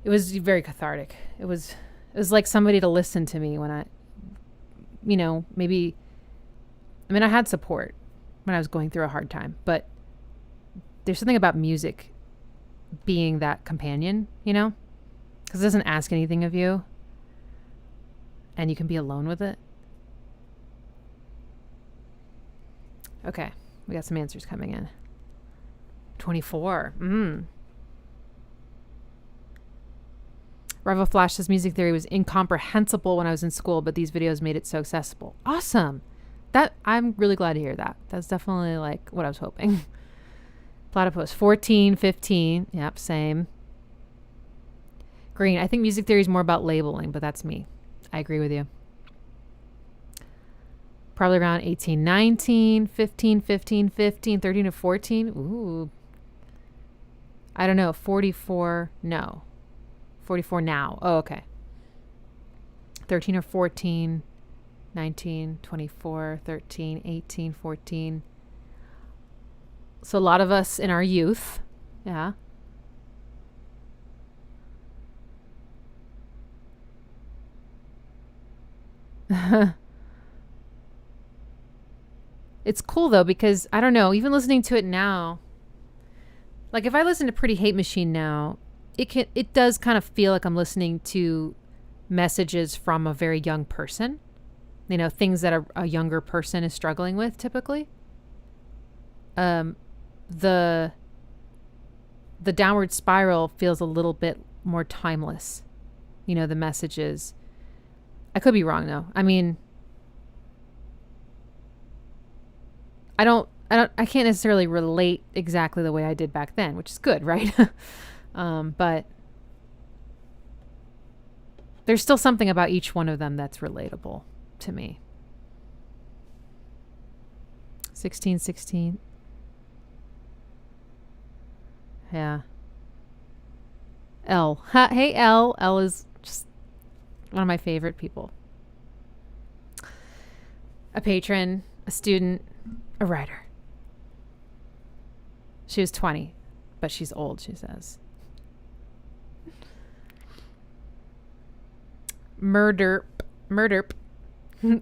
it was very cathartic. It was like somebody to listen to me when I, you know, maybe, I mean, I had support when I was going through a hard time, but there's something about music being that companion, you know, because it doesn't ask anything of you and you can be alone with it. Okay, we got some answers coming in. 24. Rival Flash says music theory was incomprehensible when I was in school, but these videos made it so accessible. Awesome. I'm really glad to hear that. That's definitely like what I was hoping. Platypus 14, 15. Yep, same. Green. I think music theory is more about labeling, but that's me. I agree with you. Probably around 18, 19, 15, 15, 15, 13 to 14. Ooh. I don't know. 44. No. 44 now. Oh, okay. 13 or 14, 19, 24, 13, 18, 14. So a lot of us in our youth. Yeah. It's cool though, because I don't know, even listening to it now, like if I listen to Pretty Hate Machine now, it does kind of feel like I'm listening to messages from a very young person, you know, things that a younger person is struggling with typically. The downward spiral feels a little bit more timeless, you know, the messages. I could be wrong though. I mean, I can't necessarily relate exactly the way I did back then, which is good, right? But there's still something about each one of them that's relatable to me. 1616. Yeah. L. Hey, L. L is just one of my favorite people. A patron, a student, a writer. She was 20, but she's old, she says. Murderp.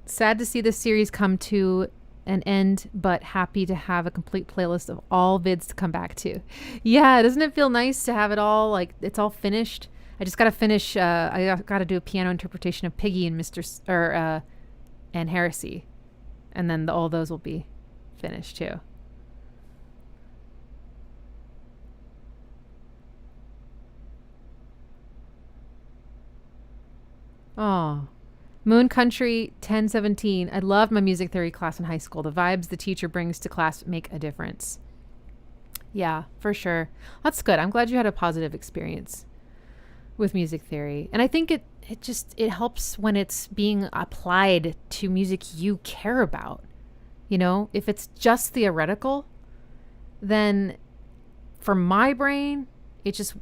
Sad to see this series come to an end, but happy to have a complete playlist of all vids to come back to. Yeah, doesn't it feel nice to have it all, like, it's all finished? I just got to finish, I got to do a piano interpretation of Piggy and and Heresy. And then all those will be finished too. Oh, Moon Country 1017. I loved my music theory class in high school. The vibes the teacher brings to class make a difference. Yeah, for sure. That's good. I'm glad you had a positive experience with music theory. And I think it helps when it's being applied to music you care about. You know, if it's just theoretical, then for my brain, it just,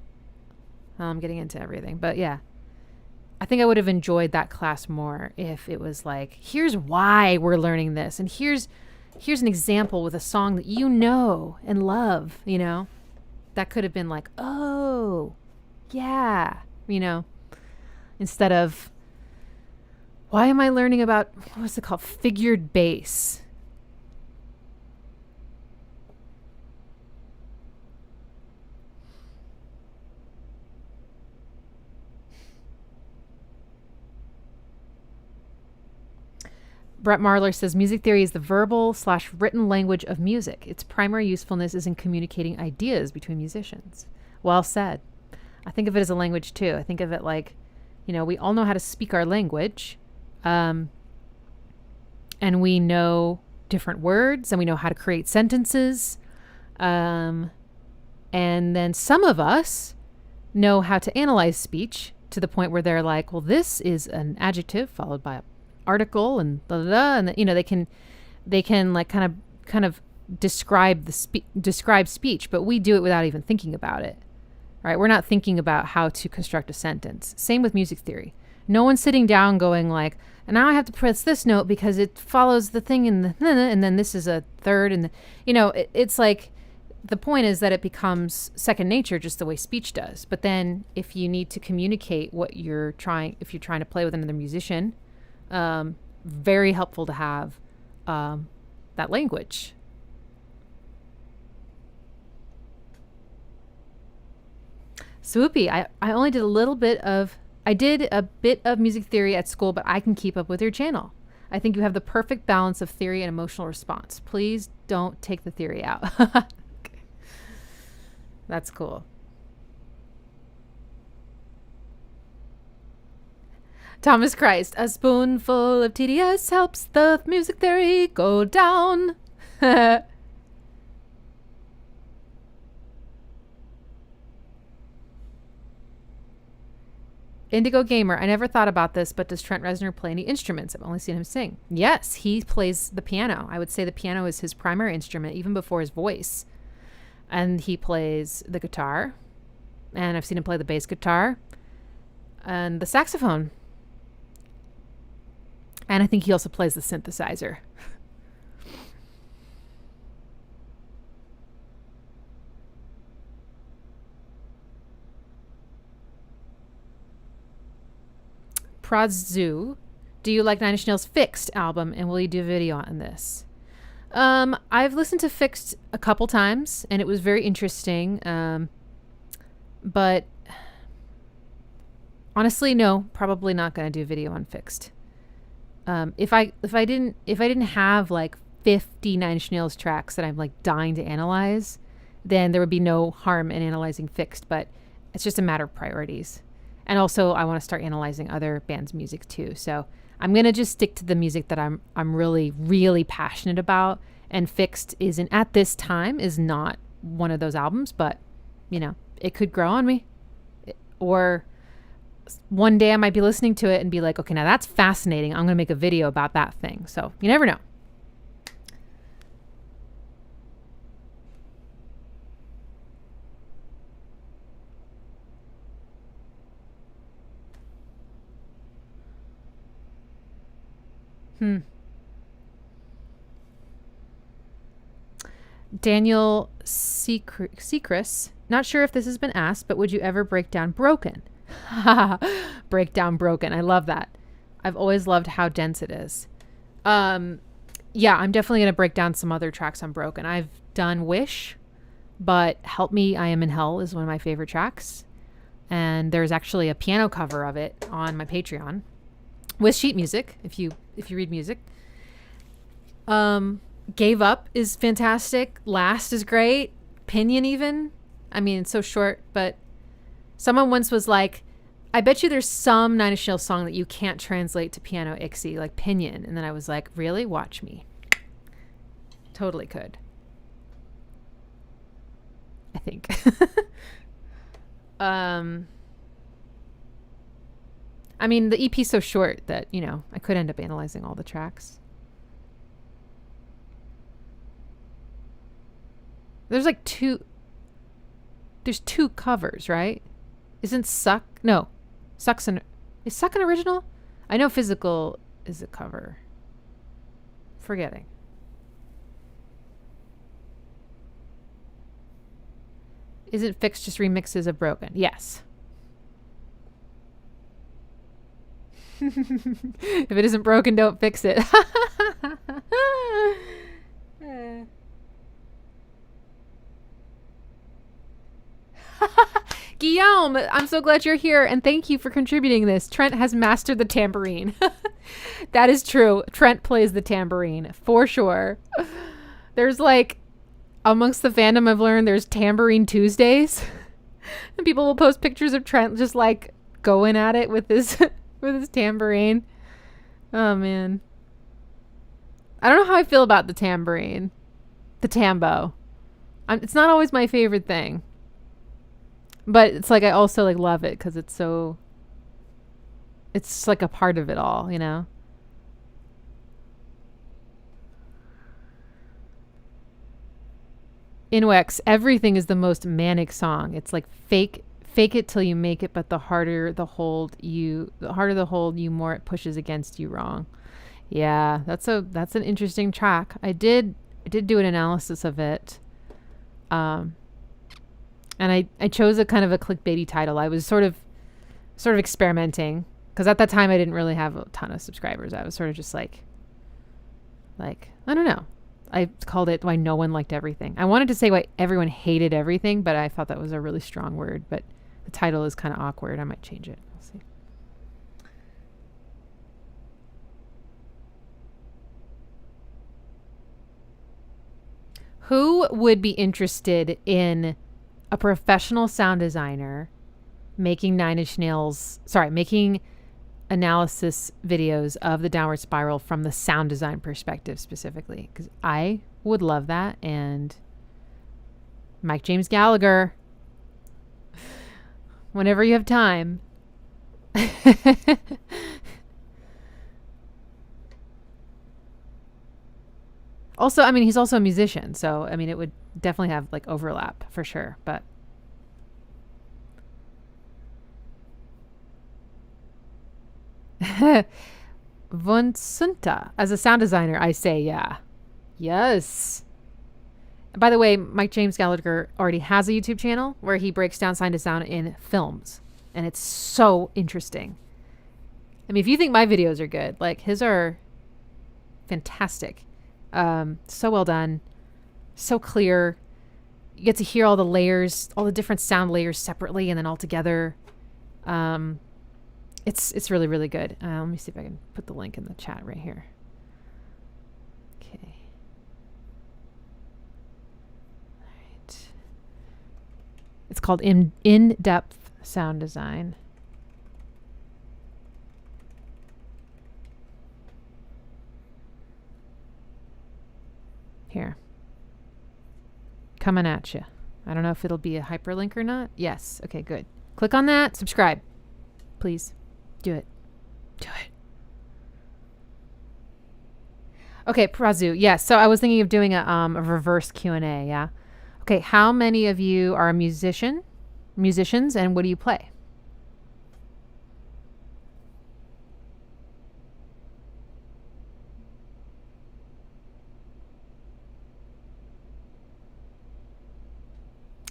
well, I'm getting into everything, but yeah. I think I would have enjoyed that class more if it was like, here's why we're learning this. And here's an example with a song that you know and love, you know. That could have been like, oh, yeah, you know. Instead of, why am I learning about, what's it called? Figured bass. Brett Marler says, music theory is the verbal/written language of music. Its primary usefulness is in communicating ideas between musicians. Well said. I think of it as a language too. I think of it like, you know, we all know how to speak our language. And we know different words and we know how to create sentences. And then some of us know how to analyze speech to the point where they're like, well, this is an adjective followed by a article and blah, blah, blah, and you know, they can like kind of describe speech, but we do it without even thinking about it, right? We're not thinking about how to construct a sentence. Same with music theory. No one's sitting down going like, and now I have to press this note because it follows the thing in the, and then this is a third, and you know, it's like, the point is that it becomes second nature, just the way speech does. But then if you need to communicate if you're trying to play with another musician, very helpful to have that language. Swoopy, I only did I did a bit of music theory at school, but I can keep up with your channel. I think you have the perfect balance of theory and emotional response. Please don't take the theory out. Okay. That's cool. Thomas Christ, a spoonful of TDS helps the music theory go down. Indigo Gamer, I never thought about this, but does Trent Reznor play any instruments? I've only seen him sing. Yes, he plays the piano. I would say the piano is his primary instrument, even before his voice. And he plays the guitar. And I've seen him play the bass guitar. And the saxophone. And I think he also plays the synthesizer. Pradzu, do you like Nine Inch Nails' Fixed album, and will you do a video on this? I've listened to Fixed a couple times, and it was very interesting. But Honestly, no, probably not going to do video on fixed. If I didn't have like 50 Nine Inch Nails tracks that I'm like dying to analyze, then there would be no harm in analyzing fixed, but it's just a matter of priorities. And also I want to start analyzing other bands' music too. So I'm going to just stick to the music that I'm really, really passionate about. And fixed isn't, at this time, is not one of those albums, but you know, it could grow on me. Or one day I might be listening to it and be like, okay, now that's fascinating. I'm going to make a video about that thing. So you never know. Daniel Secris. Not sure if this has been asked, but would you ever break down Broken? Break down Broken. I love that. I've always loved how dense it is. Yeah, I'm definitely going to break down some other tracks on Broken. I've done Wish, but Help Me, I Am in Hell is one of my favorite tracks. And there's actually a piano cover of it on my Patreon with sheet music, if you read music. Gave Up is fantastic. Last is great. Pinion even. I mean, it's so short, but someone once was like, I bet you there's some Nine Inch Nails song that you can't translate to piano ixy, like Pinion. And then I was like, really? Watch me. Totally could. I think. I mean, the EP's so short that, you know, I could end up analyzing all the tracks. There's like there's two covers, right? Isn't Suck? No. Is Suck an original? I know Physical is a cover. Forgetting. Isn't Fixed just remixes of Broken? Yes. If it isn't broken, don't fix it. Guillaume, I'm so glad you're here, and thank you for contributing this. Trent has mastered the tambourine. That is true. Trent plays the tambourine, for sure. There's like, amongst the fandom I've learned, there's Tambourine Tuesdays. And people will post pictures of Trent just like going at it with his with his tambourine. Oh man. I don't know how I feel about the tambourine. The tambo. It's not always my favorite thing. But it's like I also like love it because it's like a part of it all, you know? In Wex, everything is the most manic song. It's like fake it till you make it, but the harder the hold, you more it pushes against you wrong. Yeah, that's an interesting track. I did do an analysis of it. And I chose a kind of a clickbaity title. I was sort of experimenting because at that time I didn't really have a ton of subscribers. I was sort of just like I don't know. I called it Why No One Liked Everything. I wanted to say why everyone hated everything, but I thought that was a really strong word. But the title is kind of awkward. I might change it. We'll see. Who would be interested in a professional sound designer making making analysis videos of the Downward Spiral from the sound design perspective specifically? Because I would love that. And Mike James Gallagher, whenever you have time. Also, I mean, he's also a musician, so I mean, it would definitely have like overlap for sure, but Vonsunta, as a sound designer, I say yeah. Yes. By the way, Mike James Gallagher already has a YouTube channel where he breaks down sound to sound in films, and it's so interesting. I mean, if you think my videos are good, like his are fantastic. So well done, so clear. You get to hear all the layers, all the different sound layers separately and then all together. It's really, really good. Let me see if I can put the link in the chat right here. Okay. All right. It's called In-Depth Sound Design. Here. Coming at you. I don't know if it'll be a hyperlink or not. Yes. Okay, good. Click on that. Subscribe. Please. Do it. Do it. Okay, Prazu. Yes. So I was thinking of doing a reverse Q&A, yeah? Okay, how many of you are musicians, and what do you play?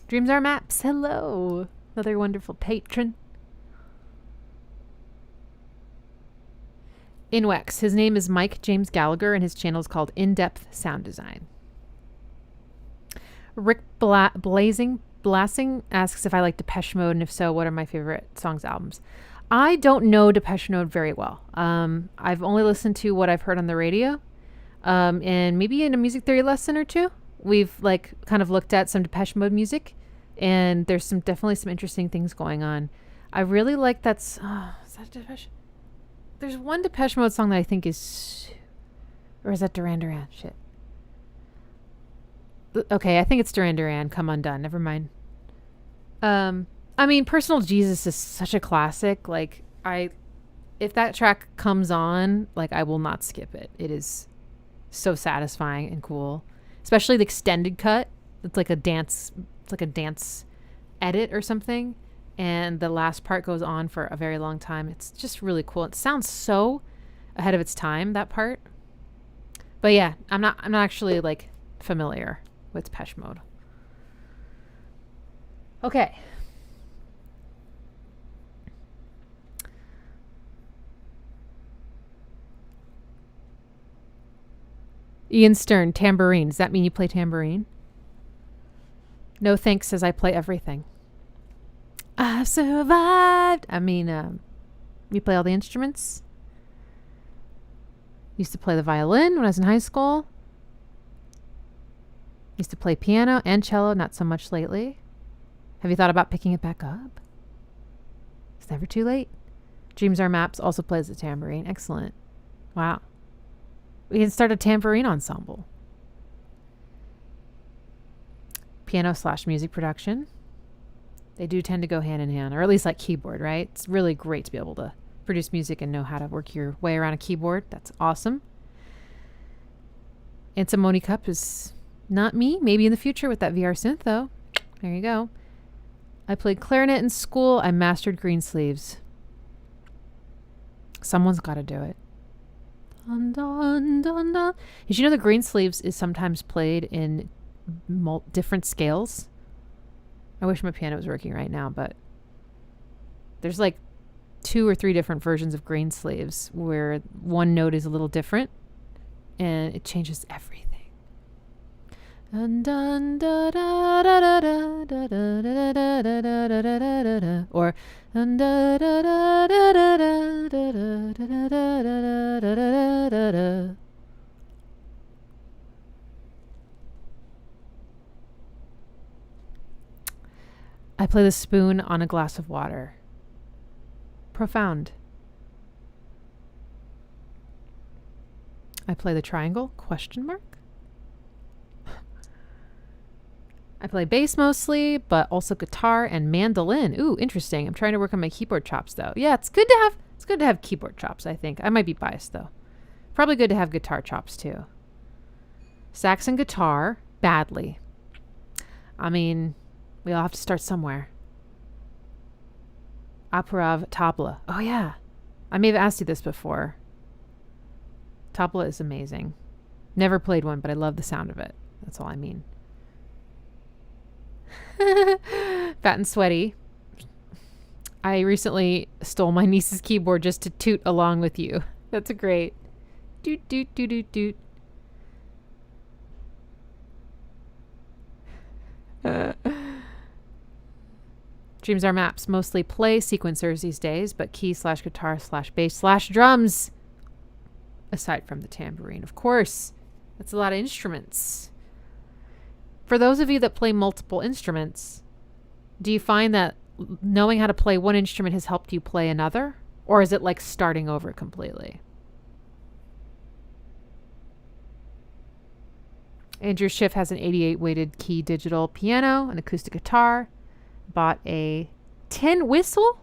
Dreams are maps. Hello. Another wonderful patron. Inwex. His name is Mike James Gallagher, and his channel is called In-Depth Sound Design. Rick Blasing asks if I like Depeche Mode, and if so, what are my favorite songs, albums? I don't know Depeche Mode very well. I've only listened to what I've heard on the radio, and maybe in a music theory lesson or two. We've like kind of looked at some Depeche Mode music, and there's definitely some interesting things going on. I really like is that Depeche? There's one Depeche Mode song that I think is, or is that Duran Duran? Shit. Okay, I think it's Duran Duran. Come Undone. Never mind. I mean, Personal Jesus is such a classic. Like, if that track comes on, like, I will not skip it. It is so satisfying and cool, especially the extended cut. It's like a dance edit or something, and the last part goes on for a very long time. It's just really cool. It sounds so ahead of its time, that part. But yeah, I'm not actually like familiar with Depeche Mode. Okay. Ian Stern, tambourine. Does that mean you play tambourine? No thanks, says I play everything. I've survived. I mean, you play all the instruments? Used to play the violin when I was in high school. Used to play piano and cello, not so much lately. Have you thought about picking it back up? It's never too late. Dreams Are Maps also plays the tambourine. Excellent. Wow. We can start a tambourine ensemble. Piano/music production. They do tend to go hand in hand, or at least like keyboard, right? It's really great to be able to produce music and know how to work your way around a keyboard. That's awesome. Antimony Cup is not me. Maybe in the future with that VR synth, though. There you go. I played clarinet in school. I mastered Greensleeves. Someone's got to do it. Dun, dun, dun, dun. Did you know the Greensleeves is sometimes played in different scales? I wish my piano was working right now, but there's like 2 or 3 different versions of Greensleeves where one note is a little different and it changes everything. Dun, dun, da, da, da, da, da, da, da, da, da, da, da, da, da, da, or dun, da, da, da, da, da, da, da, da, da, da, da, da, da, da. I play the spoon on a glass of water. Profound. I play the triangle? Question mark? I play bass mostly, but also guitar and mandolin. Ooh, interesting. I'm trying to work on my keyboard chops though. Yeah, it's good to have keyboard chops, I think. I might be biased though. Probably good to have guitar chops too. Sax and guitar, badly. I mean, we all have to start somewhere. Operav tabla. Oh yeah. I may have asked you this before. Tabla is amazing. Never played one, but I love the sound of it. That's all I mean. Fat and sweaty. I recently stole my niece's keyboard just to toot along with you. That's great. Doot, doot, doot, doot, doot. Dreams are maps. Mostly play sequencers these days, but key/guitar/bass/drums. Aside from the tambourine, of course. That's a lot of instruments. For those of you that play multiple instruments, do you find that knowing how to play one instrument has helped you play another? Or is it like starting over completely? Andrew Schiff has an 88 weighted key digital piano, an acoustic guitar, bought a tin whistle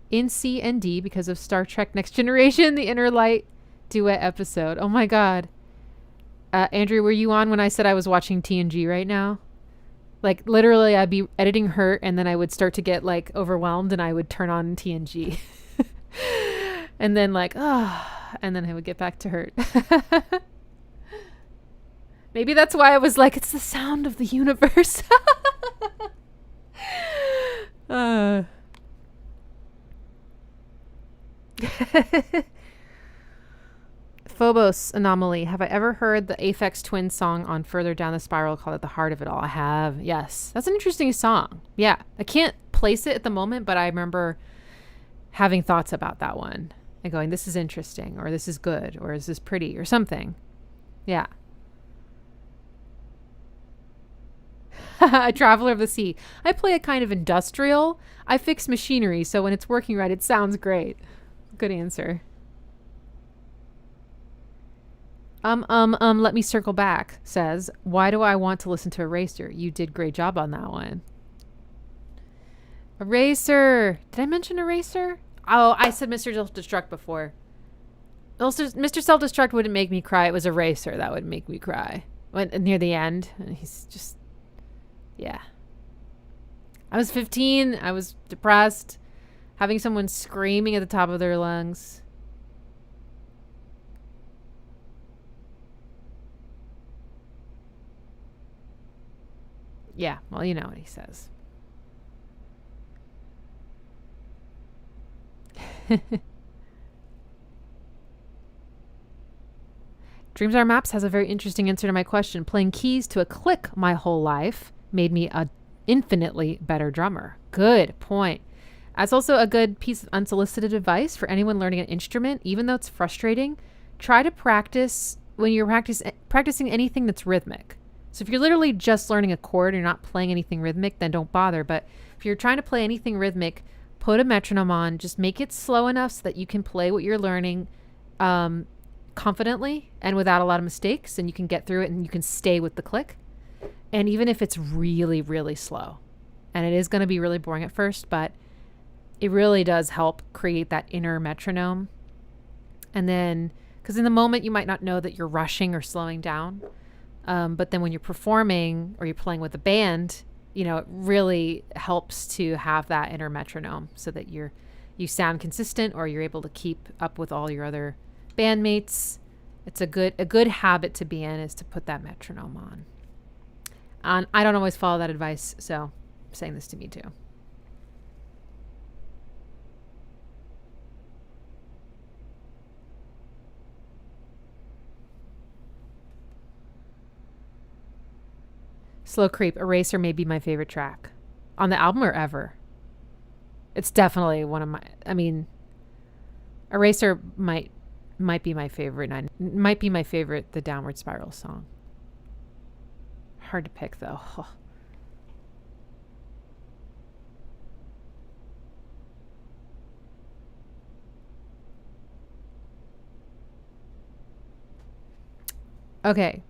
in C and D because of Star Trek Next Generation, the Inner Light duet episode. Oh my God. Andrew, were you on when I said I was watching TNG right now? Like literally I'd be editing Hurt and then I would start to get like overwhelmed and I would turn on TNG. And then like, and then I would get back to Hurt. Maybe that's why I was like, it's the sound of the universe. Phobos Anomaly. Have I ever heard the Aphex Twin song on Further Down the Spiral called it The Heart of It All? I have. Yes. That's an interesting song. Yeah. I can't place it at the moment, but I remember having thoughts about that one and going, this is interesting, or this is good, or is this pretty, or something. Yeah. A Traveler of the Sea. I play a kind of industrial. I fix machinery, so when it's working right, it sounds great. Good answer. Let me circle back, says, why do I want to listen to Eraser? You did great job on that one. Eraser. Did I mention Eraser? Oh, I said Mr. Self-Destruct before. Also, Mr. Self-Destruct wouldn't make me cry. It was Eraser that would make me cry. When near the end, he's just, yeah. I was 15. I was depressed. Having someone screaming at the top of their lungs. Yeah, well, you know what he says. Dreams Are Maps has a very interesting answer to my question. Playing keys to a click my whole life made me a infinitely better drummer. Good point. That's also a good piece of unsolicited advice for anyone learning an instrument. Even though it's frustrating, try to practice when you're practicing anything that's rhythmic. So if you're literally just learning a chord, you're not playing anything rhythmic, then don't bother. But if you're trying to play anything rhythmic, put a metronome on. Just make it slow enough so that you can play what you're learning confidently and without a lot of mistakes, and you can get through it and you can stay with the click. And even if it's really, really slow, and it is going to be really boring at first, but it really does help create that inner metronome. And then, because in the moment you might not know that you're rushing or slowing down. But then when you're performing or you're playing with a band, you know, it really helps to have that inner metronome so that you sound consistent, or you're able to keep up with all your other bandmates. It's a good habit to be in, is to put that metronome on. And I don't always follow that advice, so I'm saying this to me too. Slow Creep. Eraser may be my favorite track on the album or ever. It's definitely one of my, I mean, Eraser might be my favorite. Might be my favorite, the Downward Spiral song. Hard to pick though. Oh. Okay.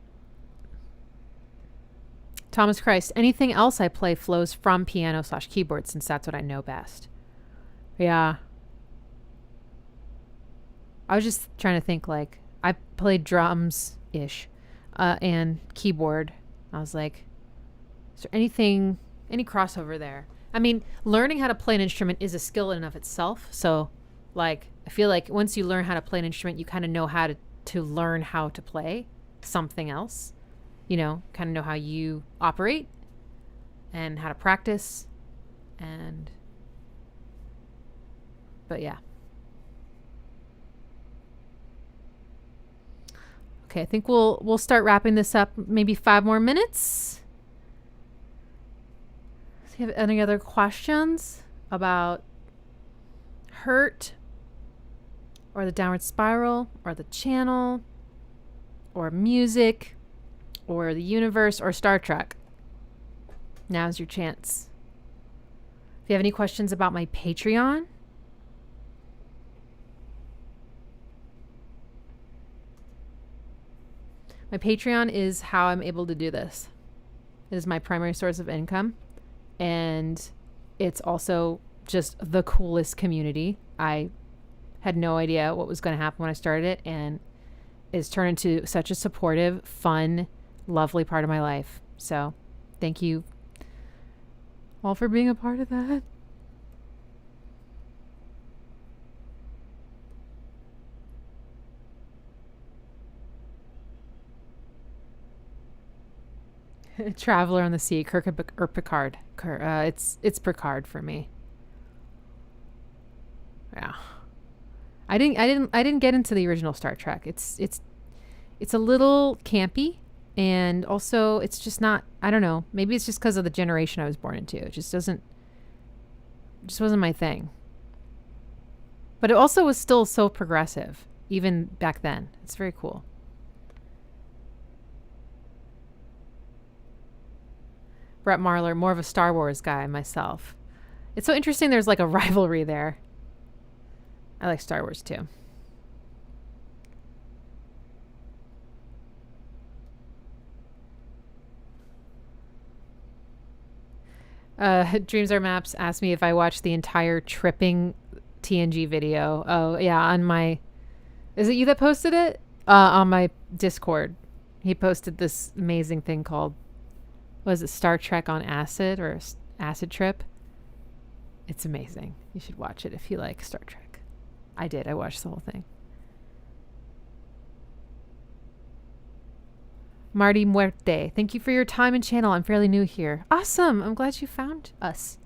Thomas Christ. Anything else I play flows from piano/keyboard, since that's what I know best. Yeah. I was just trying to think, like, I played drums-ish and keyboard. I was like, is there any crossover there? I mean, learning how to play an instrument is a skill in and of itself. So, like, I feel like once you learn how to play an instrument, you kind of know how to learn how to play something else. You know, kind of know how you operate and how to practice. But yeah. Okay, I think we'll start wrapping this up. Maybe 5 more minutes. Do you have any other questions? about hurt or the downward spiral or the channel or music or the universe or Star Trek, now's your chance. If you have any questions about my Patreon, my Patreon is how I'm able to do this. It is my primary source of income, and it's also just the coolest community. I had no idea what was going to happen when I started it, and it's turned into such a supportive, fun, lovely part of my life. So thank you all for being a part of that. Traveler on the Sea, Kirk or Picard. It's Picard for me. Yeah. I didn't get into the original Star Trek. It's a little campy, and also it's just not, I don't know, maybe it's just because of the generation I was born into. It just wasn't my thing. But it also was still so progressive, even back then. It's very cool. Brett Marler, more of a Star Wars guy myself. It's so interesting there's like a rivalry there. I like Star Wars too. Dreams Are Maps asked me if I watched the entire tripping TNG video. Oh yeah, on my, is it you that posted it? On my Discord. He posted this amazing thing called, was it Star Trek on Acid or Acid Trip? It's amazing. You should watch it if you like Star Trek. I did. I watched the whole thing. Marty Muerte, thank you for your time and channel. I'm fairly new here. Awesome. I'm glad you found us.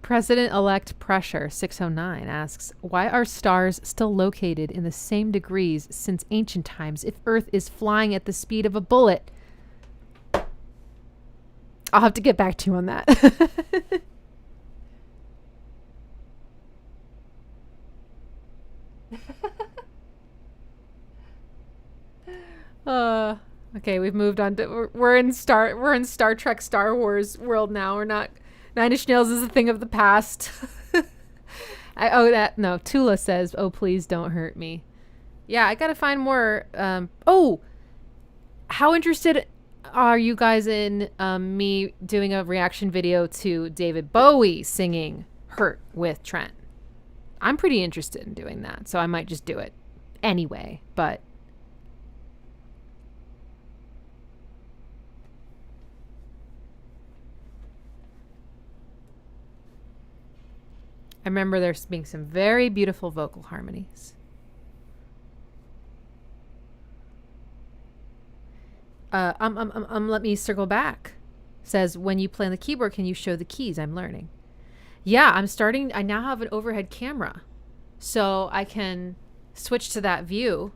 President-elect Pressure 609 asks, why are stars still located in the same degrees since ancient times if Earth is flying at the speed of a bullet? I'll have to get back to you on that. Okay, we've moved on to, we're in Star Trek Star Wars world now. We're not, Nine Inch Nails is a thing of the past. Tula says, oh, please don't hurt me. Yeah, I gotta find more. How interested are you guys in me doing a reaction video to David Bowie singing Hurt with Trent? I'm pretty interested in doing that, so I might just do it anyway, but I remember there's being some very beautiful vocal harmonies. Let me circle back. Says, when you play on the keyboard, can you show the keys? I'm learning. Yeah, I now have an overhead camera, so I can switch to that view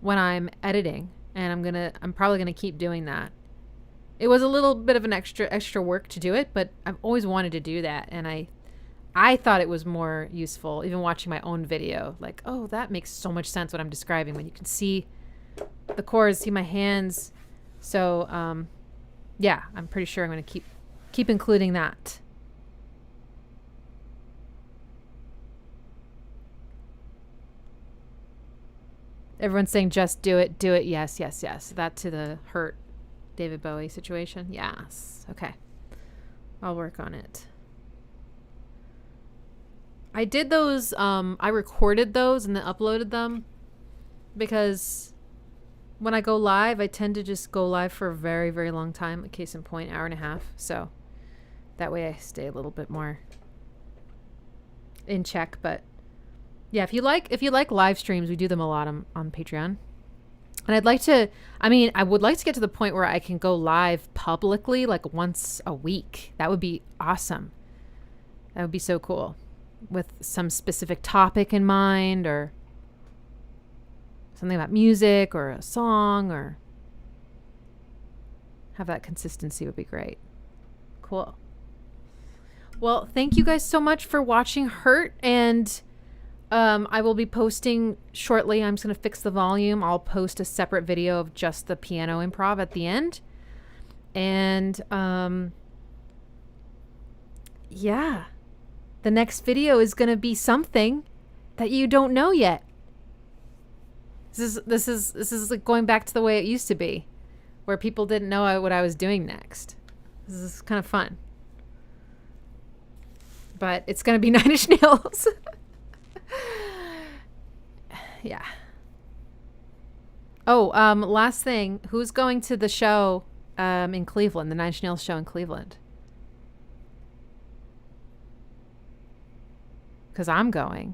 when I'm editing, and I'm probably gonna keep doing that. It was a little bit of an extra work to do it, but I've always wanted to do that, and I thought it was more useful, even watching my own video. Like, oh, that makes so much sense what I'm describing when you can see the chords, see my hands. So, yeah, I'm pretty sure I'm going to keep including that. Everyone's saying just do it. Do it. Yes, yes, yes. That to the Hurt David Bowie situation. Yes. Okay. I'll work on it. I did those, I recorded those and then uploaded them because when I go live, I tend to just go live for a very, very long time, a case in point, hour and a half. So that way I stay a little bit more in check. But yeah, if you like live streams, we do them a lot on Patreon. And I would like to get to the point where I can go live publicly like once a week. That would be awesome. That would be so cool. With some specific topic in mind or something about music or a song, or have that consistency would be great. Cool. Well, thank you guys so much for watching Hurt, and I will be posting shortly. I'm just going to fix the volume. I'll post a separate video of just the piano improv at the end. And yeah, the next video is going to be something that you don't know yet. This is like going back to the way it used to be, where people didn't know what I was doing next. This is kind of fun. But it's going to be 9 Inch Nails. Yeah. Oh, last thing. Who's going to the show in Cleveland, the 9 Inch Nails show in Cleveland? Because I'm going.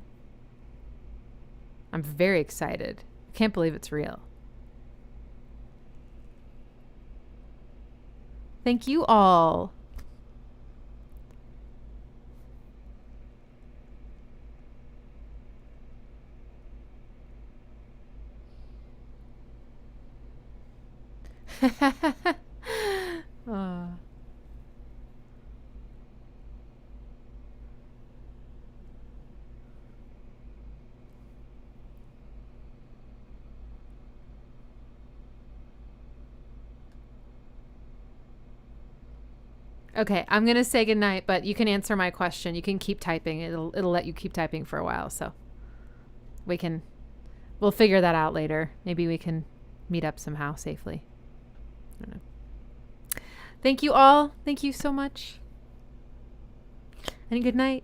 I'm very excited. I can't believe it's real. Thank you all. Oh. Okay, I'm gonna say goodnight, but you can answer my question. You can keep typing. It'll let you keep typing for a while, so we'll figure that out later. Maybe we can meet up somehow safely. I don't know. Thank you all. Thank you so much. And good night.